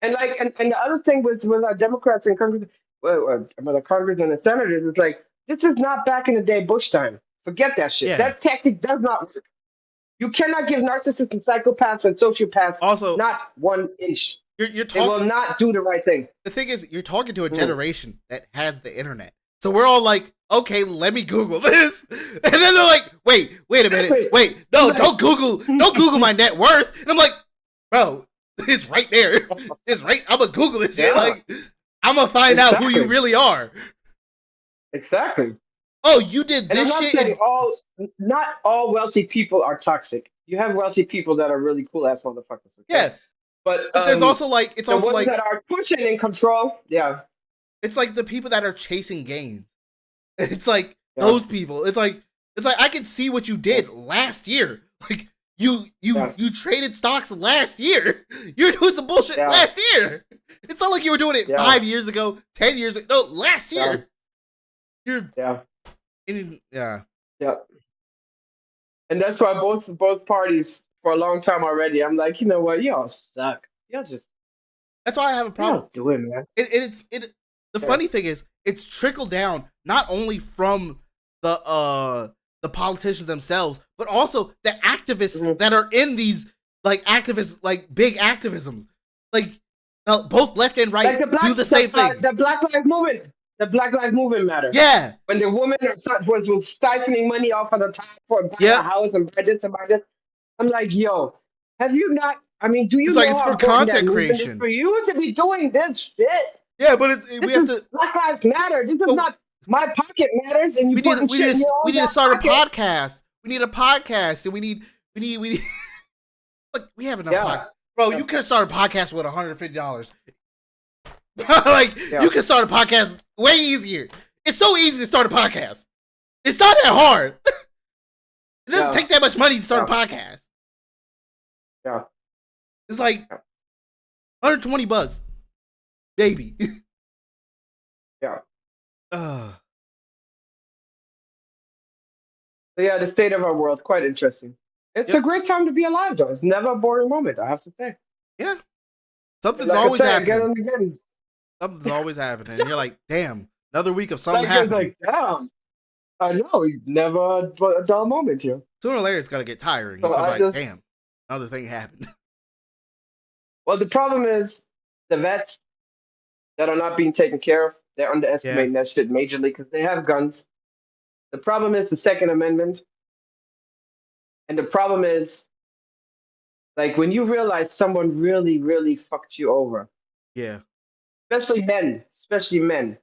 And like, and the other thing with our Democrats and Congress, the Congress and the senators is like, this is not back in the day Bush time. Forget that shit. Yeah. That tactic does not work. You cannot give narcissists and psychopaths and sociopaths Also, not 1 inch. you're They will talking. not do the right thing. The thing is, you're talking to a Mhm. generation that has the internet. So we're all like, okay, let me Google this, and then they're like, wait a minute, Exactly. wait, I'm no, like, don't Google my net worth. And I'm like, bro, it's right there. It's right. I'm gonna Google this shit. yeah, Like, I'm gonna find out who you exactly, really are. exactly. Oh, you did And I'm this not shit, saying and not all wealthy people are toxic. You have wealthy people that are really cool ass motherfuckers, okay? yeah. But But there's also like, the ones that are pushing in control, yeah, it's like the people that are chasing gains. It's like yeah, those people. It's like I can see what you yeah, did last year. Like yeah, you traded stocks last year. You were doing some bullshit yeah, last year. It's not like you were doing it yeah, 5 years ago, 10 years ago. No, last yeah, year. You're yeah, in yeah. yeah. And that's why both parties for a long time already. I'm like, you know what, y'all suck. That's why I have a problem. y'all doing, man? It. The Yeah. funny thing is, it's trickled down not only from the politicians themselves, but also the activists Mhm. that are in these like activists, like big activisms, like both left and Like right do the same thing. the Black Lives Movement, the Black Lives Movement matter. Yeah. When the woman was siphoning money off of the top for buying a Yep. house and buy this and buy this, I'm like, yo, have you not? I mean, do you It's like know it's how for important that content movement is creation. for you to be doing this shit? Yeah, but This we have is to. Black Lives Matter. This is But not my pocket matters, and you putting shit in your we own need to damn start a pocket. podcast. We need a podcast, and we need. Look, we have enough Yeah, podcast. Bro, yeah, you could start a podcast with $150. Like yeah, you can start a podcast way easier. It's so easy to start a podcast. It's not that hard. It doesn't yeah, take that much money to start yeah, a podcast. yeah, It's like $120, baby. yeah. uh, So yeah, the state of our world quite interesting. It's a yep. great time to be alive, though. It's never a boring moment, I have to say. Yeah. Something's Like I always say again happening. and again, Something's always happening. And you're like, damn, another week of something like it's happening. like, damn, I know, it's never a dull moment here. Sooner or later, it's gonna get tiring. And So I somebody's like, just, damn, another thing happened. well, the problem is the vets that are not being taken care of. They're Yeah. underestimating that shit majorly because they have guns. The problem is the Second Amendment, and the problem is like when you realize someone really, really fucked you over, Yeah. especially men,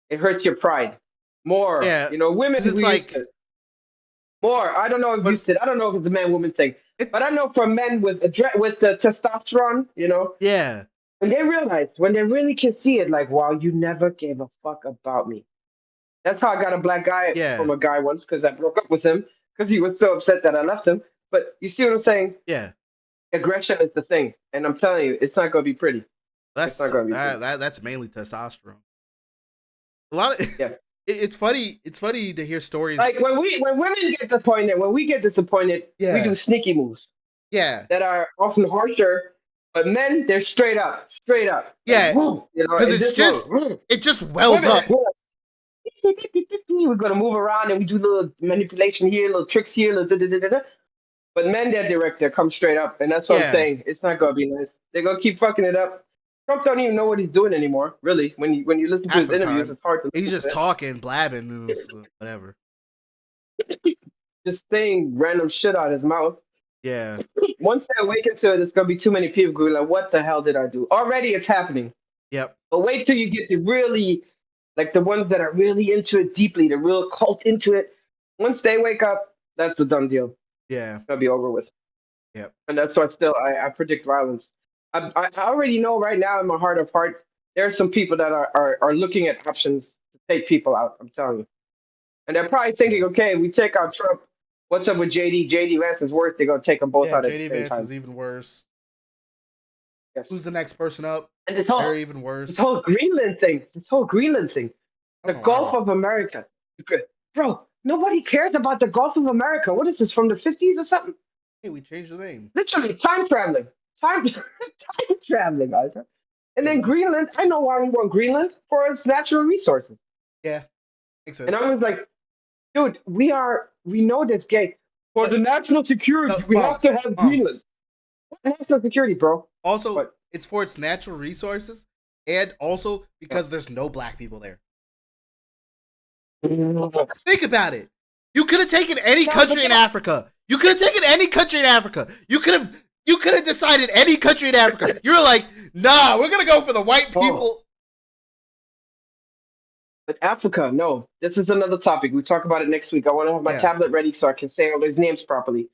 it hurts your pride more. Yeah. You know, Because women it's we used like, to more. I don't know if you but said. I don't know if it's a man woman thing, it, but I know for men with with the testosterone, you know, yeah. when they realize when they really can see it, like, wow, you never gave a fuck about me. That's how I got a black guy from Yeah. a guy once because I broke up with him because he was so upset that I left him. But you see what I'm saying? Yeah. Aggression is the thing, and I'm telling you, it's not going to be pretty. It's That's not going to be pretty. that's mainly testosterone. A lot of Yeah. it's funny. It's funny to hear stories. Like when women get disappointed, when we get disappointed, we do Yeah. sneaky moves Yeah. that are often harsher. But men, they're straight up, like Yeah. whoa, you know, Because in this mode. it just wells Women, up. we're gonna move around and we do little manipulation here, little tricks here, little da, da, da, da, da. But men, they're direct, they come straight up, and that's what I'm Yeah. saying. It's not gonna be nice. They're gonna keep fucking it up. Trump don't even know what he's doing anymore, really. When you listen to Half his the interviews, time. it's hard to He's listen just to talking, blabbing, and whatever. it. Just saying random shit out his mouth. Yeah. Once they awaken to it, there's gonna be too many people going like, "What the hell did I do?" Already, it's happening. Yep. But wait till you get to really, like the ones that are really into it deeply, the real cult into it. Once they wake up, that's a done deal. Yeah. It'll be over with. Yep. And that's why still I predict violence. I already know right now in my heart of heart, there are some people that are looking at options to take people out. I'm telling you. And they're probably thinking, Yeah. okay, we take out Trump. What's up with JD? JD Vance is worse. They're going to take them both Yeah. out at the JD same Vance time. is even worse. Yes. Who's the next person up? And They're even this worse. whole Greenland thing, I the don't know why we. Gulf of America. Bro, nobody cares about the Gulf of America. What is this, from the 50s or something? Hey, we changed the name. Literally, time traveling. Time traveling, guys. And Yeah, then we just. Greenland, I know why we want Greenland for its natural resources. Yeah. Makes And sense. I was like, dude, we know this gay. For But the national no, security, we have mom, to have mom. Greenland. What national security, bro? Also, But it's for its natural resources, and also because there's no black people there. no, Think about it. You could have taken any but country in Africa. You could have taken any country in Africa. You could have decided any country in Africa. You're like, nah, we're gonna go for the white oh, people. but Africa, no. This is another topic. We talk about it next week. I want to have my Yeah, tablet ready so I can say all these names properly.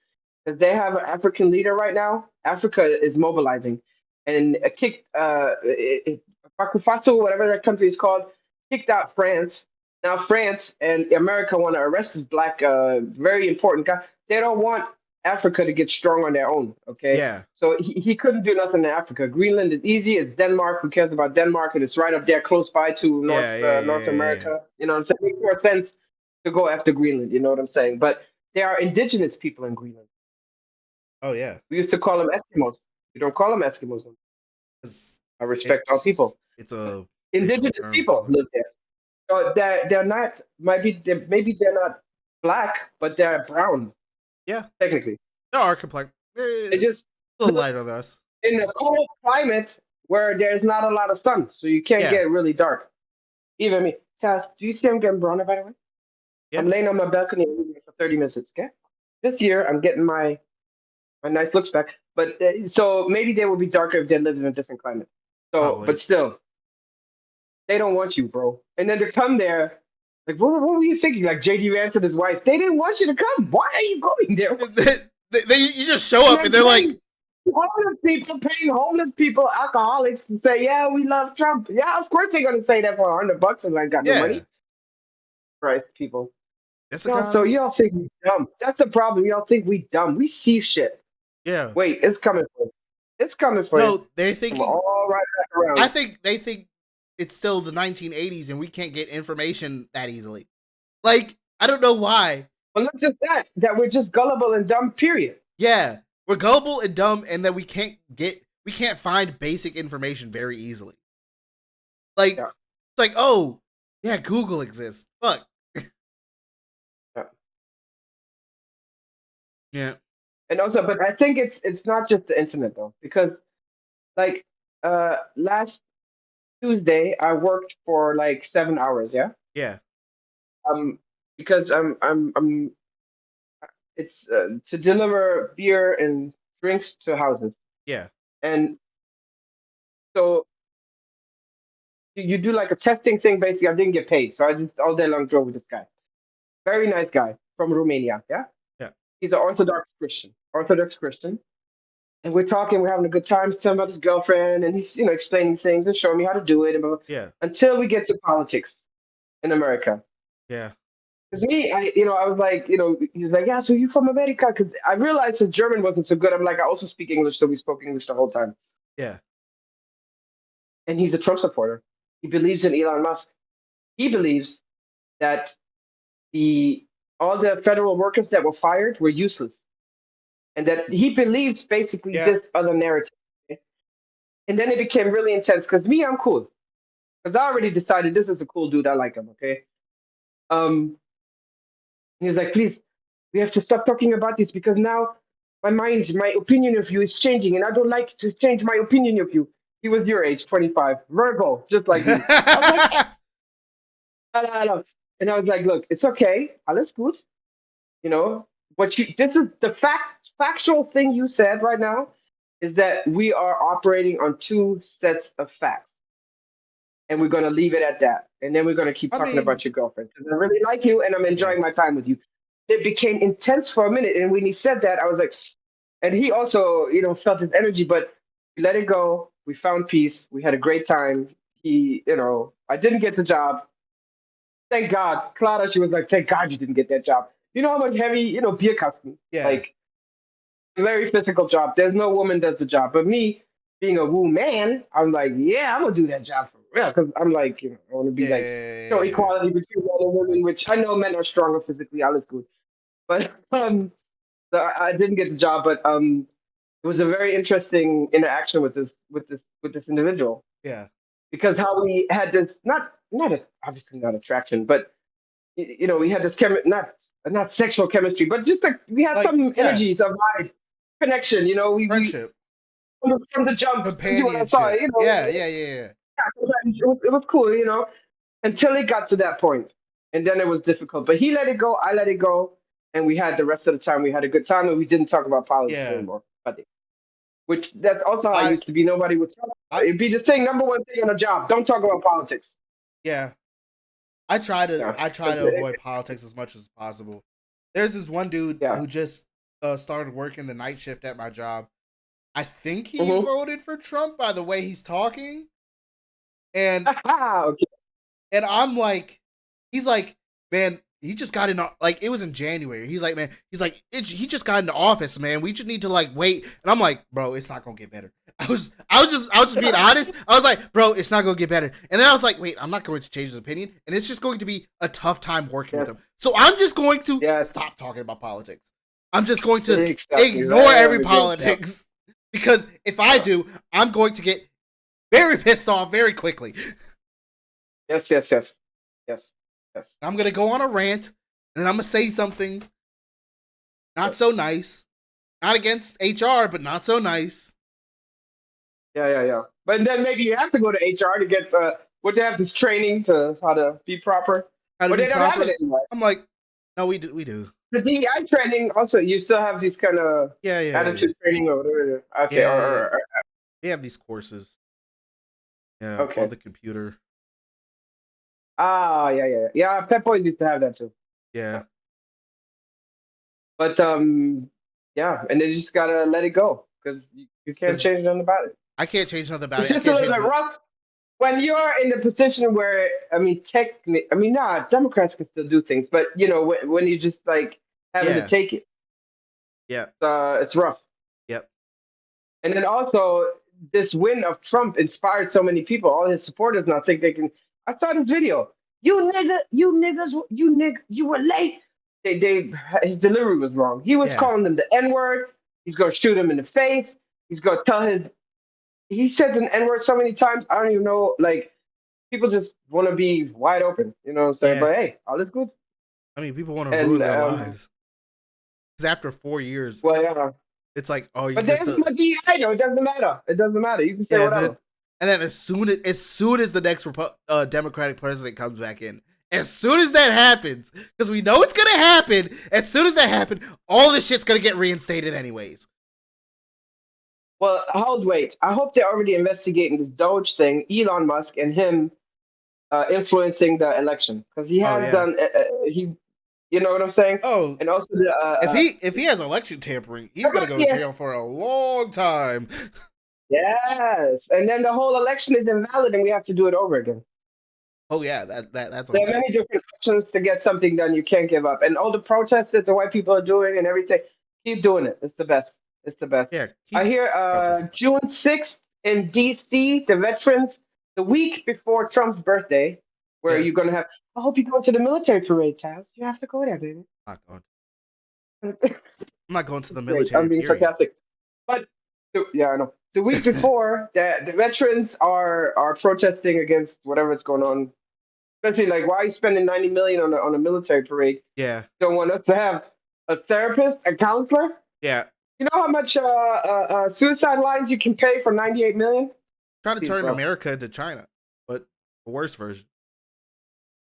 Because they have an African leader right now. Africa is mobilizing, and kicked Burkina Faso, whatever that country is called, kicked out France. Now France and America want to arrest this black, very important guy. They don't want Africa to get strong on their own. Okay, yeah, so he couldn't do nothing in Africa. Greenland is easy. It's Denmark. Who cares about Denmark? And it's right up there, close by to yeah, yeah, North yeah, yeah. Yeah. America. You know what I'm saying? It makes more sense to go after Greenland. You know what I'm saying? But there are indigenous people in Greenland. Oh yeah, We used to call them Eskimos. We don't call them Eskimos. 'Cause I respect all people. it's a racial Indigenous term. people So live there. So they're not maybe they're not black, but they're brown yeah, technically. there are complex. They A just little live lighter than us. in a cold climate where there's not a lot of sun, so you can't Yeah, get really dark. Even me. Taz, do you see I'm getting browner by the way? I'm yeah. laying on my balcony for 30 minutes. Okay. This year I'm getting my nice looks back, but so maybe they will be darker if they live in a different climate. So, but Probably. still, they don't want you, bro. And then to come there, like, what were you thinking? Like JD Vance and his wife, they didn't want you to come. Why are you going there? You just show And up and then they're like, paying homeless people, alcoholics to say, yeah, we love Trump. Yeah, of course they're gonna say that for $100 and I got no yeah, money. Right, people. that's Y'all, so economy. y'all think we dumb. That's the problem. Y'all think we dumb. We see shit. Yeah. Wait, it's coming for you. It's coming for you. No, they're And we're thinking. all right back around. I think they think it's still the 1980s and we can't get information that easily. Like, I don't know why. But not just that, that we're just gullible and dumb, period. Yeah, we're gullible and dumb, and that we can't find basic information very easily. Like, Yeah. it's like, oh, yeah, Google exists. Fuck. Yeah. Yeah, And also, but I think it's not just the internet though, because like last Tuesday I worked for like 7 hours, yeah. yeah, Um, because I'm it's to deliver beer and drinks to houses, yeah, and so you do like a testing thing. Basically, I didn't get paid, so I just all day long drove with this guy. Very nice guy from Romania, yeah. yeah, He's an Orthodox Christian. And we're talking, we're having a good time, he's telling about his girlfriend, and he's, explaining things and showing me how to do it, and blah, blah, yeah, until we get to politics in America. yeah, Because me, I was like, he was like, yeah, so you from America? Because I realized his German wasn't so good. I'm like, I also speak English, so we spoke English the whole time. yeah. And he's a Trump supporter. He believes in Elon Musk. He believes that the all the federal workers that were fired were useless, and that he believes basically Yeah. this other narrative. And then it became really intense because me, I'm cool. Because I already decided this is a cool dude. I like him. Okay. Um, he's like, please, we have to stop talking about this because now my opinion of you is changing, and I don't like to change my opinion of you. He was your age, 25, Virgo, just like me. I was like, I know. And I was like, look, it's okay. Alles gut. You know, this is the factual thing you said right now is that we are operating on two sets of facts. And we're going to leave it at that. And then we're going to keep I talking mean, about your girlfriend because I really like you and I'm I enjoying guess. my time with you. It became intense for a minute. And when he said that, I was like, and he also, felt his energy, but we let it go. We found peace. We had a great time. I didn't get the job. Thank God. Clara, she was like, thank God you didn't get that job. You know how much heavy, beer cost me? Yeah, Like, a very physical job. There's no woman does the job. But me, being a woo man, I'm like, yeah, I'm gonna do that job for real. Because I'm like, I want to be like, yeah, equality between men and women, which I know men are stronger physically, all is good. But so I didn't get the job, but it was a very interesting interaction with this individual yeah. because how we had this obviously not attraction, but we had this not sexual chemistry, but just like we had Like, some yeah, energies of like connection. We friendship, from the jump, as soon as when I saw it, companionship. Yeah, yeah, yeah, yeah. it was cool, until it got to that point, and then it was difficult. But he let it go, I let it go, and we had the rest of the time. We had a good time, and we didn't talk about politics Yeah. anymore. Which that's also how I I, used to be. Nobody would talk. I, It'd be the thing, number one thing on a job. Don't talk about politics. yeah. Yeah, I try to avoid politics as much as possible. There's this one dude yeah. who just started working the night shift at my job. I think he Mm-hmm. voted for Trump by the way he's talking, and Okay. I'm like, he's like, man, he just got in. Like, it was in January. He's like, man, he just got into office, man. We just need to like wait. And I'm like, bro, it's not gonna get better. I was just being honest. I was like, bro, it's not gonna get better. And then I was like, wait, I'm not going to change his opinion, and it's just going to be a tough time working with Yes. him. So I'm just going to Yes. stop talking about politics. I'm just going to Exactly. ignore every Very good. Yep. politics because if I do, I'm going to get very pissed off very quickly. Yes, yes, yes, yes, yes. I'm gonna go on a rant, and I'm gonna say something not Yes. so nice. Not against HR, but not so nice. Yeah, yeah, yeah. But then maybe you have to go to HR to get what they have this training to how to be proper, How to but be they don't have it proper. anymore. I'm like, no, we do. We do. The DEI training also, you still have these kind of Yeah, yeah, yeah, attitude training or whatever. Okay, yeah, yeah. They have these courses. Yeah, on okay. the computer. Ah, yeah, yeah, yeah. Yeah, Pep Boys used to have that too. Yeah, Yeah. But yeah, and then you just gotta let it go because you can't because change nothing about it. I can't change nothing about It's it. I just a can't little change bit what. rough when you're in the position where I mean, I mean, nah, Democrats can still do things, but you know, when you just like having to Yeah, take it, yeah, it's rough. yep, And then also, this win of Trump inspired so many people. All his supporters now think they can. I saw this video. You nigga, you niggas, you were late. His delivery was wrong. He was yeah, calling them the N word. He's gonna shoot him in the face. He's gonna tell his. He says an N word so many times. I don't even know. Like people just want to be wide open. You know what I'm saying? yeah. But hey, all is good. I mean, people want to And ruin their lives. Because after 4 years, well, yeah. it's like, oh, you But just there's my DI though. It doesn't matter. It doesn't matter. You can say yeah. whatever. And then as soon as the next Democratic president comes back in, as soon as that happens, because we know it's gonna happen. As soon as that happens, all this shit's gonna get reinstated anyways. Well, hold wait. I hope they're already investigating this Doge thing, Elon Musk and him influencing the election because he Oh has yeah. done. He, you know what I'm saying? Oh, And also the if he has election tampering, he's gonna go to yeah, jail for a long time. yes. And then the whole election is invalid, and we have to do it over again. Oh yeah, that's There are a many different options to get something done. You can't give up. And all the protests that the white people are doing and everything, keep doing it. It's the best. It's the best. yeah. I Keep hear protesting. June 6th in DC, the veterans, the week before Trump's birthday, where Yeah, you're going to have, I hope you go to the military parade, Taz. You have to go there, baby. I'm not going. I'm not going to the It's great. I'm military. being Period. sarcastic. But yeah, I know. The week before, the veterans are protesting against whatever's going on. Especially like, why are you spending 90 million on a military parade? Yeah, Don't want us to have a therapist, a counselor. yeah. You know how much suicide lines you can pay for 98 million? Trying to Please, turn bro. America into China, but the worst version.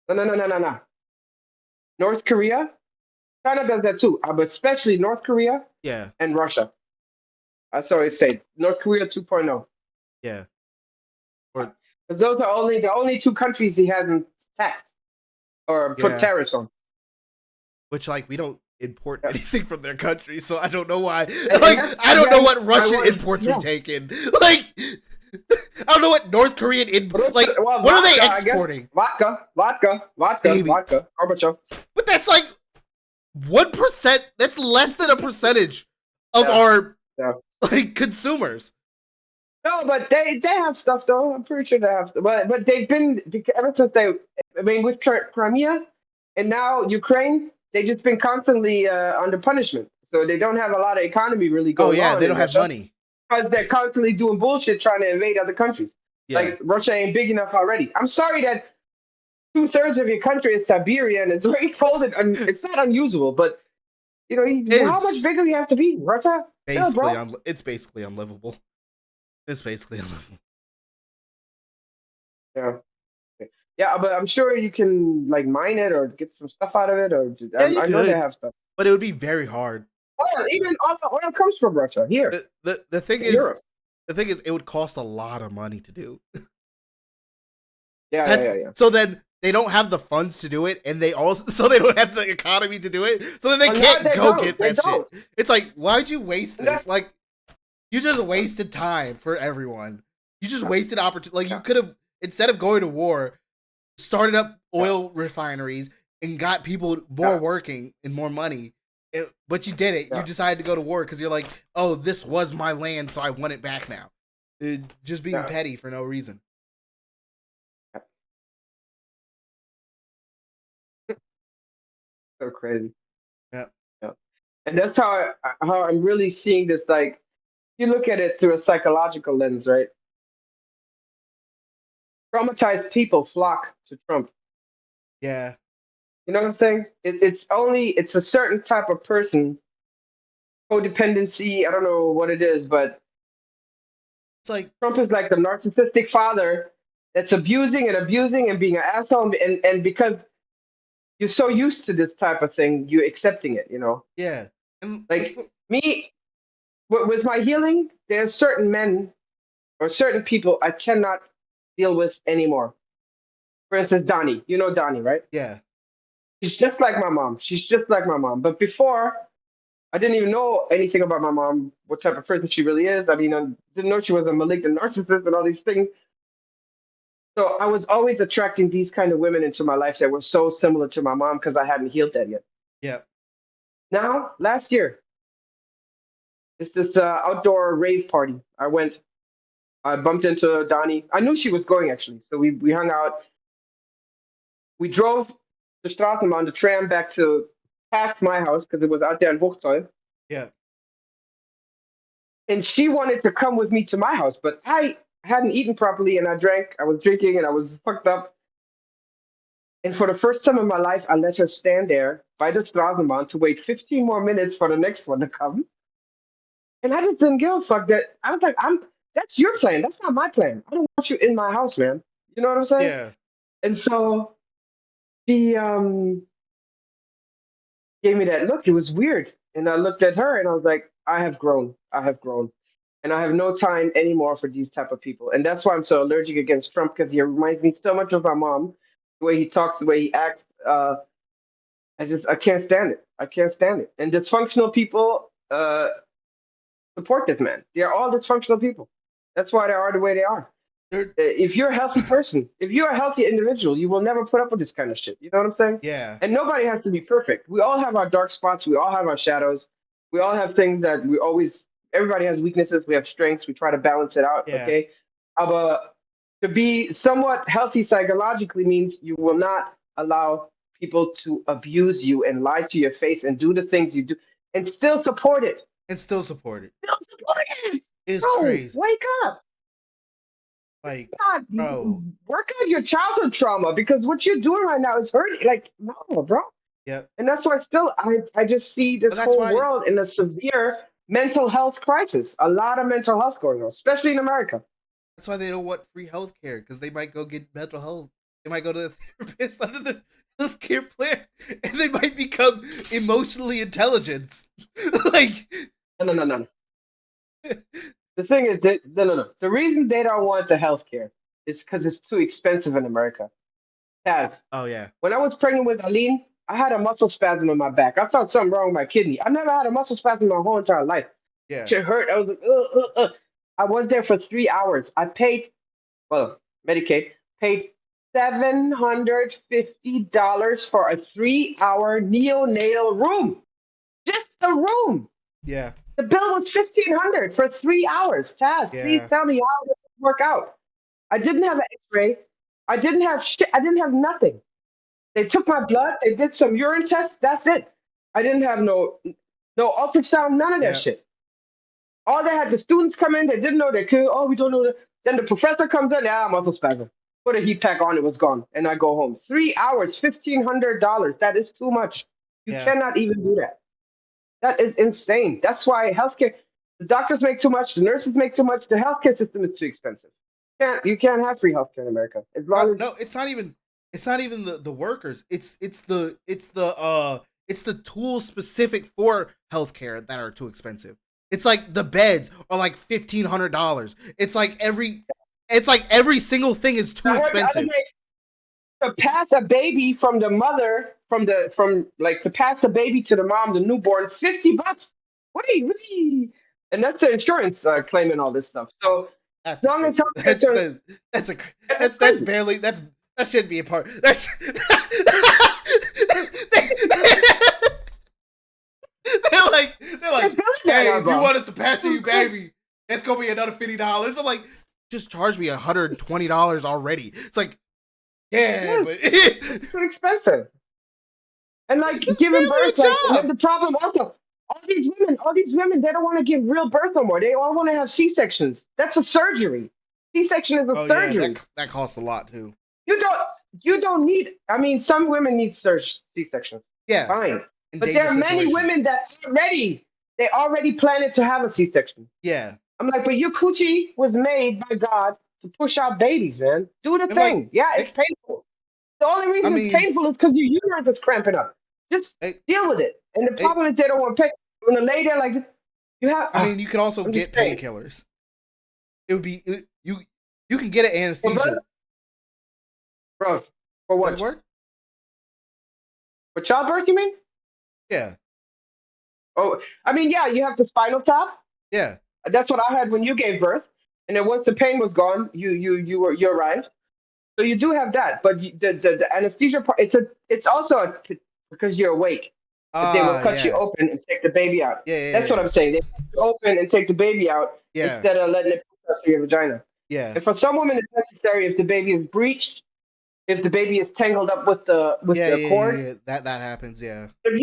No, no, no, no, no, no. North Korea, China does that too, but especially North Korea Yeah, and Russia. That's what I say. North Korea 2.0. yeah. Or Because those are only the only two countries he hasn't taxed or put yeah. tariffs on. Which like we don't import anything from their country, so I don't know why. And Like that's I don't know again, what I Russian want imports we yeah. take in. Like I don't know what North Korean like Well, what are vodka, they I guess. exporting? Vodka, Maybe, Gorbachev. but that's like 1%. That's less than a percentage of Yeah, our yeah. like consumers. No, but they have stuff though. I'm pretty sure they have. But they've been ever since they. I mean, with Crimea and now Ukraine, they've just been constantly under punishment. So they don't have a lot of economy really Oh going yeah, on they in don't have Russia money. because they're constantly doing bullshit trying to invade other countries. Yeah, Like Russia ain't big enough already. I'm sorry that 2/3 of your country is Siberia and it's very cold and it's not unusable. But you know, how much it's bigger you have to be, Russia? Still, basically bro. it's basically unlivable. It's basically unlivable. Yeah. Yeah, but I'm sure you can like mine it or get some stuff out of it, or Yeah, you I know they could, have stuff. but it would be very hard. Even oil comes from Russia here The thing in is, Europe. it would cost a lot of money to do. Yeah, yeah, That's yeah, yeah. so then they don't have the funds to do it, and they also so they don't have the economy to do it. So then they But no, can't they go don't. get They that shit. don't. It's like, why'd you waste And this? that's Like, you just wasted time for everyone. You just yeah, wasted opportunity. Like, you yeah, could have, instead of going to war, started up yeah, oil refineries and got people more yeah, working and more money. But you did it. You yeah, decided to go to war because you're like, oh, this was my land, so I want it back now. Just being yeah. petty for no reason. Yeah. So crazy. Yeah. Yeah. And that's how I'm really seeing this. Like, you look at it through a psychological lens, right? Traumatized people flock to Trump. Yeah. You know what I'm saying? It's a certain type of person, codependency. I don't know what it is, but It's like, Trump is like the narcissistic father that's abusing and abusing and being an asshole, and because you're so used to this type of thing, you're accepting it. yeah. And Like me, with my healing, there are certain men or certain people I cannot deal with anymore. For instance, Donnie. You know Donnie, right? yeah. She's just like my mom. She's just like my mom. But before, I didn't even know anything about my mom, what type of person she really is. I mean, I didn't know she was a malignant narcissist and all these things. So I was always attracting these kind of women into my life that were so similar to my mom because I hadn't healed that yet. Yeah. Now, last year, it's this outdoor rave party. I bumped into Donnie. I knew she was going actually. So we hung out. We drove the Straßen on the tram back to past my house because it was out there in Hochzoll. Yeah. And she wanted to come with me to my house, but I hadn't eaten properly and I drank. I was drinking and I was fucked up. And for the first time in my life, I let her stand there by the Straßenbahn to wait 15 more minutes for the next one to come. And I just didn't give a fuck that I was like, that's your plan. That's not my plan. I don't want you in my house, man. You know what I'm saying? Yeah. And so she gave me that look. It was weird. And I looked at her and I was like, I have grown. I have grown. And I have no time anymore for these type of people. And that's why I'm so allergic against Trump because he reminds me so much of my mom. The way he talks, the way he acts. I can't stand it. I can't stand it. And dysfunctional people support this man. They're all dysfunctional people. That's why they are the way they are. They're If you're a healthy person, if you're a healthy individual, you will never put up with this kind of shit. You know what I'm saying? yeah. And nobody has to be perfect. We all have our dark spots. We all have our shadows. We all have things that everybody has weaknesses. We have strengths. We try to balance it out. Yeah. Okay. But to be somewhat healthy psychologically means you will not allow people to abuse you and lie to your face and do the things you do and still support it. And still support it. Still support it. It's Bro, crazy. wake up. Like, God, bro. work out your childhood trauma because what you're doing right now is hurting. Like, no, bro. Yep. And that's why still I just see But this that's whole why world in a severe mental health crisis. A lot of mental health going on, especially in America. they don't want free healthcare because they might go get mental health. They might go to the therapist under the healthcare plan, and they might become emotionally intelligent. Like, No, no, no, no. The thing is that no, no, no. The reason they don't want the health care is because it's too expensive in America. Taz, oh yeah, when I was pregnant with Aline, I had a muscle spasm in my back. I thought something wrong with my kidney. I never had a muscle spasm my whole entire life. yeah, Shit hurt. I was like, I was there for 3 hours. I paid, well, Medicaid, paid $750 for a 3 hour neonatal room. Just a room. yeah, The bill was 1,500 for 3 hours. Taz, please yeah, tell me how this work out. I didn't have an X-ray. I didn't have shit. I didn't have nothing. They took my blood. They did some urine tests. That's it. I didn't have no ultrasound. None of that yeah, shit. All they had the students come in. They didn't know they could. Oh, we don't know. Then the professor comes in. Yeah, muscle spasm. Put a heat pack on. It was gone, and I go home. 3 hours, $1,500. That is too much. You yeah. cannot even do that. That is insane. That's why healthcare. The doctors make too much. The nurses make too much. The healthcare system is too expensive. You can't have free healthcare in America as long as No, it's not even. It's not even the workers. It's the tools specific for healthcare that are too expensive. It's like the beds are like $1,500. It's like every single thing is I too heard the other expensive. day to pass a baby from the mother from like to pass the baby to the mom, the newborn, $50. What are you? And that's the insurance claiming all this stuff. So as That's long as crazy. healthcare turns, that's That's crazy. barely that shouldn't be a part. That's they're It's like, good right hey, now, if you bro. want us to pass you, baby, it's gonna be another $50. I'm like, just charge me $120 already. It's like, yeah, Yes, but it's it's too expensive. And like giving barely birth, like, and a then job. the problem also, all these women, they don't want to give real birth no more. They all want to have C sections. That's a surgery. C-section is a Oh yeah, surgery. that costs a lot too. You don't you don't need. I mean, some women need C-sections. Yeah, Fine, in but there dangerous are many situations. women that already they already planning to have a C-section. Yeah, I'm like, but your coochie was made by God to push out babies, man. Do the and like, thing. Yeah, it's it, painful. The only I reason it's mean, painful is because your uterus is cramping up. Just it, deal with it. And the it, problem is they don't want to pay. When the lady like you have, I mean, you could also I'm just get saying. painkillers. It would be you can get an For birth, anesthesia. bro, for Does it what? work? For childbirth, you mean? Yeah, Oh, I mean, yeah, you have the spinal tap. yeah. That's what I had when you gave birth. And then once the pain was gone, you arrived. So you do have that, but the anesthesia part, it's also because you're awake that they will Ah, cut you yeah, open and take the baby out. yeah, yeah, That's what yeah, I'm saying. They cut you open and take the baby out yeah, instead of letting it push through your vagina. yeah, And for some women, it's necessary if the baby is breached, if the baby is tangled up with yeah, the yeah, yeah, cord. yeah. That happens. Yeah, If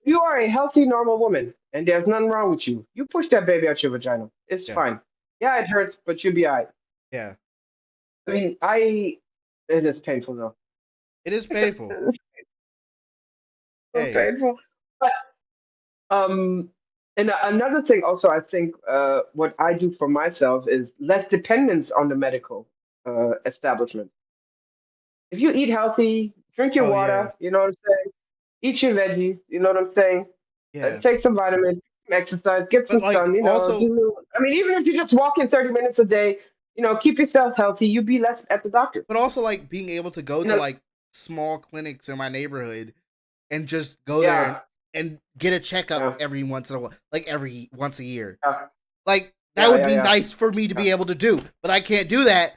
you are a healthy normal woman and there's nothing wrong with you, you push that baby out your vagina. It's yeah, fine. Yeah, it hurts, but you'll be alright. yeah. I mean, I it is painful though. It is painful. So Hey, painful. But um, and another thing also, I think what I do for myself is less dependence on the medical establishment. If you eat healthy, drink your oh yeah, water, you know what I'm saying? Eat your veggies, you know what I'm saying? yeah. Take some vitamins, some exercise, get But some like sun, you know. also, I mean, even if you just walk in 30 minutes a day, you know, keep yourself healthy, you be less at the doctor. like being able to go You to know, like small clinics in my neighborhood and just go there yeah, and get a checkup yeah, every once in a while, like every once a year. yeah, Like that yeah, would yeah, be yeah. nice for me to Yeah. be able to do, but I can't do that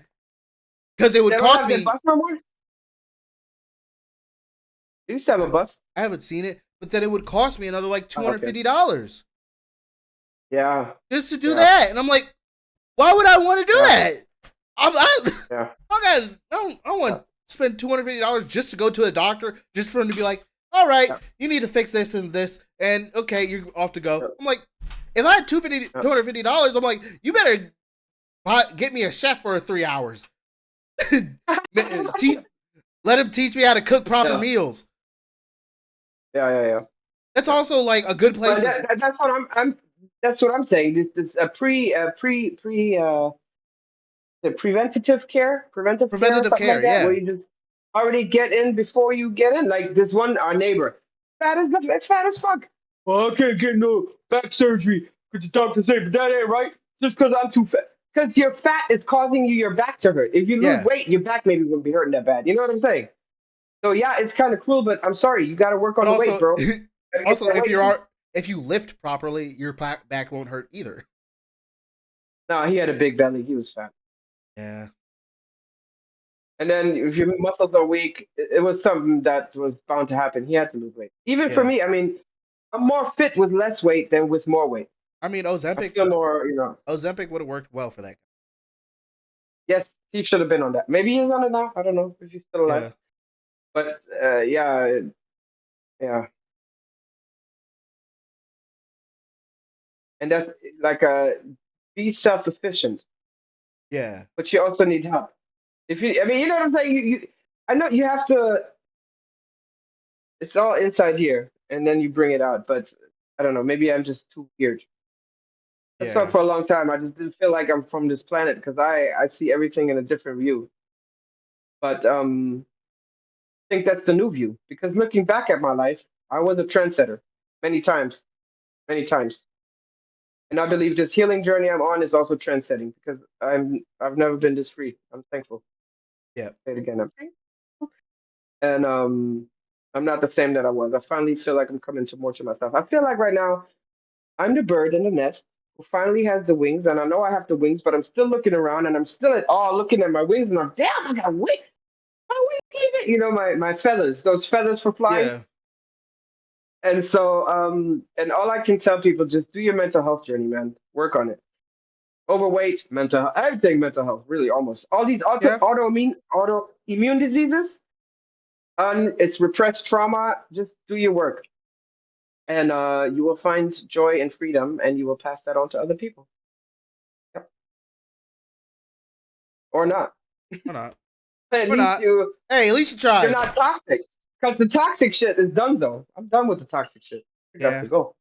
because it They would don't cost have that me. bus no more? They used to have a I, bus. I haven't seen it, but then it would cost me another like two Oh, hundred okay. fifty dollars Yeah, just to do yeah, that, and I'm like, why would I want to do yeah, that? I yeah, I want yeah, to spend $250 just to go to a doctor, just for him to be like, all right, yeah, you need to fix this and this, and okay, you're off to go. yeah, I'm like, if I had yeah. $250, I'm like, you better get me a chef for 3 hours. Te- Let him teach me how to cook proper Yeah, meals. yeah, yeah, yeah. That's Yeah. also like a good But place to that's what I'm. That's what I'm saying. This a pre the preventive care or preventative something like care. that, where Yeah, you just already get in before you get in. Like this one, our neighbor, fat as fuck. Well, I can't get no back surgery because the doctor said, but that ain't right. Just because I'm too fat. Because your fat is causing your back to hurt. If you lose yeah. weight, your back maybe won't be hurting that bad. You know what I'm saying? So yeah, it's kind of cruel, but I'm sorry, you got to work on But the weight, also, bro. Gotta get that weight too. if you lift properly, your back won't hurt either. No, he had a big belly. He was fat. Yeah, And then if your muscles are weak, it was something that was bound to happen. He had to lose weight. Even for yeah. me, I mean, I'm more fit with less weight than with more weight. I mean, I feel more, you know. Ozempic would have worked well for that. Yes, he should have been on that. Maybe he's on it now. I don't know if he's still alive. Yeah, But yeah, yeah. And that's like be self-sufficient, yeah, but you also need help. If you, I mean, you know what I'm saying. I know you have to. It's all inside here, and then you bring it out. But I don't know. Maybe I'm just too weird. I felt yeah, for a long time. I just didn't feel like I'm from this planet because I see everything in a different view. But I think that's the new view because looking back at my life, I was a trendsetter many times, many times. And I believe this healing journey I'm on is also trend setting because I've never been this free. I'm thankful. yeah, Say it again. I'm thankful. And I'm not the same that I was. I finally feel like I'm coming to more to myself. I feel like right now I'm the bird in the nest who finally has the wings, and I know I have the wings, but I'm still looking around and I'm still at all looking at my wings, and I'm damn, I got wings. My wings, you know, my feathers, those feathers for flying. yeah, And so, and all I can tell people, just do your mental health journey, man. Work on it. Overweight, mental health, everything mental health, really almost. All these yeah. autoimmune diseases, it's repressed trauma. Just do your work. And you will find joy and freedom and you will pass that on to other people. Yep. or not. Or not. At Or least not. Hey, at least you you're tried. not toxic. Because the toxic shit is done though. I'm done with the toxic shit. I got to Yeah. go.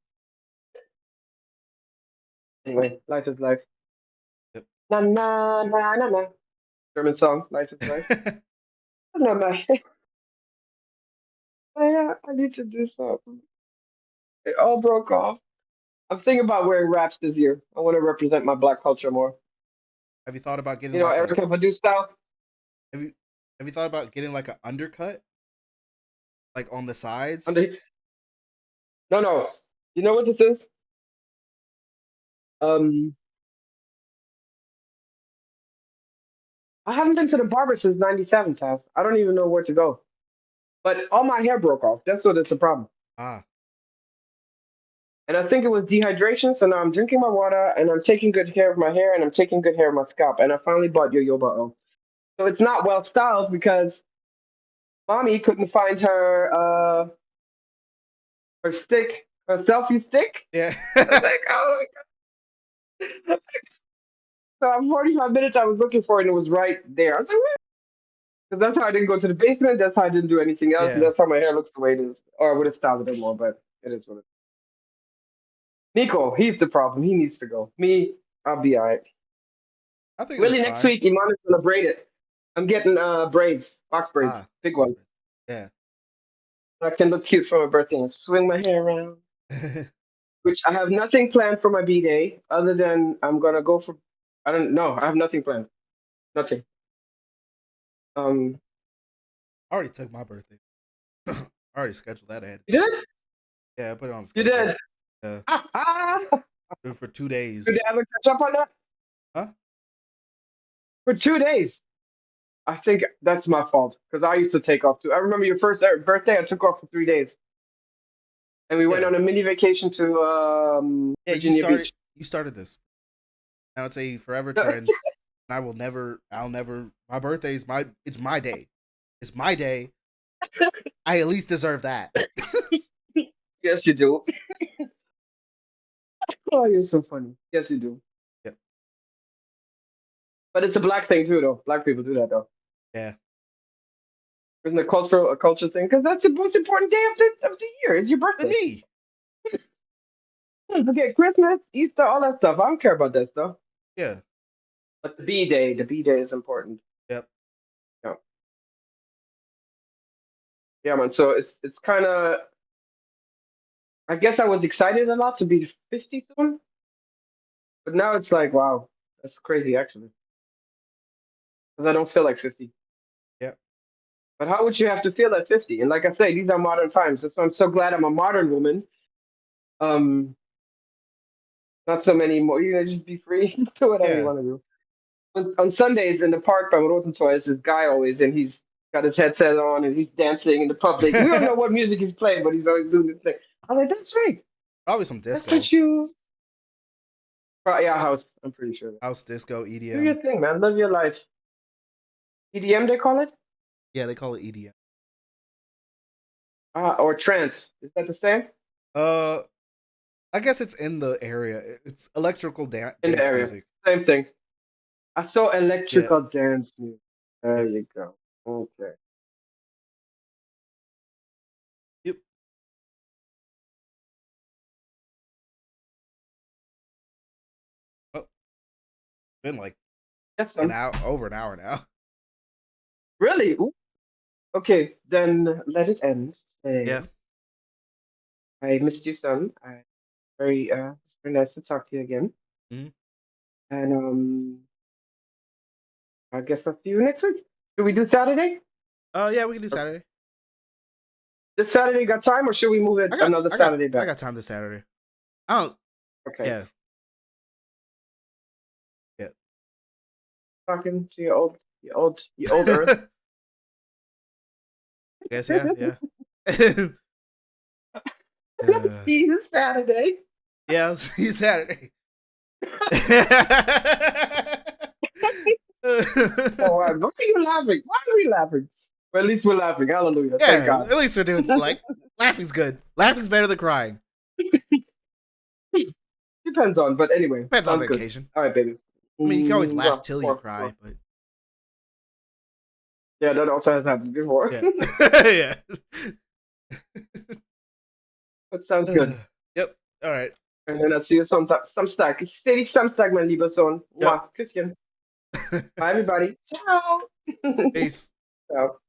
Anyway, life is life. Yep. Na na na na na. German song. Life is life. No, man. I need to do something. It all broke off. I'm thinking about wearing wraps this year. I want to represent my black culture more. Have you thought about getting You know, like a Erica Badu style. have you have you thought about getting like an undercut? Like on the sides? Under, no, no. You know what this is? Um, I haven't been to the barber since '97, Taz. I don't even know where to go. But all my hair broke off. That's what it's a problem. Ah. And I think it was dehydration. So now I'm drinking my water and I'm taking good care of my hair and I'm taking good care of my scalp. And I finally bought Yo-Yo Oil. So it's not well styled because mommy couldn't find her stick, her selfie stick. Yeah. I was like, oh my God. So I'm 45 minutes I was looking for it and it was right there. I was like, because that's how I didn't go to the basement. That's how I didn't do anything else. And Yeah. that's how my hair looks the way it is. Or I would have styled it more, but it is what it is. Nico, he's the problem. He needs to go. Me, I'll be all right. I think it looks Willie, next fine. week, Iman is going to braid it. I'm getting braids, box braids, Ah. big Box ones. braids. Yeah. I can look cute for my birthday and swing my hair around. Which I have nothing planned for my B day other than I'm gonna go for. I don't know. I have nothing planned. Nothing. Um, I already took my birthday. I already scheduled that ahead. you did? Yeah, I put it on the You schedule. did. Yeah. Ah, Do it for two Did days. you ever catch up on that? Huh? For 2 days. I think that's my fault because I used to take off too. I remember your first birthday. I took off for 3 days, and we went Yeah. on a mini vacation to Yeah, Virginia Beach. you started this. Now it's a forever trend. And I'll never my birthday's it's my day. It's my day. I at least deserve that. Yes, you do. Oh, you're so funny. Yes, you do. Yep. But it's a black thing too, though. Black people do that though. Yeah. Isn't a culture thing? Because that's the most important day of the year. It's your For birthday. me. Don't forget Christmas, Easter, all that stuff. I don't care about that stuff. Yeah. But the B day is important. Yep. Yeah, yeah, man. So it's kind of. I guess I was excited a lot to be 50 soon, but now it's like, wow, that's crazy actually. Because I don't feel like 50. Yep. But how would you have to feel at 50? And like I say, these are modern times. That's why I'm so glad I'm a modern woman. Um, not so many more. You know, just be free, do whatever you Yeah. want to do. On Sundays in the park by Rotentoy, is this guy always, and he's got his headset on and he's dancing in the public. We don't know what music he's playing, but he's always doing this thing. I was like, that's right. Probably some That's disco. what you. Right, yeah, house. I'm pretty sure. House disco, Do EDM. your thing, man. Live your life. EDM, they call it? Yeah, they call it EDM. Or trance. Is that the same? Uh I guess it's in the area. It's electrical In the dance area. music. Same thing. I saw Yeah. electrical dance music. There Yep. you go. Okay. Yep. Oh, been like Yes, an son. hour over an hour now. Really? Ooh. Okay, then let it end. Yeah. Hey, I missed you, son. It's very nice to talk to you again. Mhm. And I guess I'll see you next week. Do we do Saturday? Yeah, we can do Or Saturday. this Saturday got time, or should we move it another Saturday I back? got time this Saturday. I don't Okay. yeah. Yeah. Talking to your old Earth. Guess yeah. uh, See you Saturday. yeah, I'll see you Saturday. Oh, why are you laughing? Why are we laughing? Well, at least we're laughing. Hallelujah. Thank Yeah, God. at least we're doing like laughing's good. Laughing's better than crying. Depends on, but anyway, Depends on sounds the good. occasion. All right, baby. I mean, you can always laugh Mwah. till you Mwah. Mwah. cry, but Yeah, that also has happened before. Yeah. Yeah. That sounds good. Yep. All right. En dan zie je samstag. Ik zie je samstag, mijn lieve zoon. Yep. Mwah, kusje. Bye, everybody. Ciao. Peace. Ciao.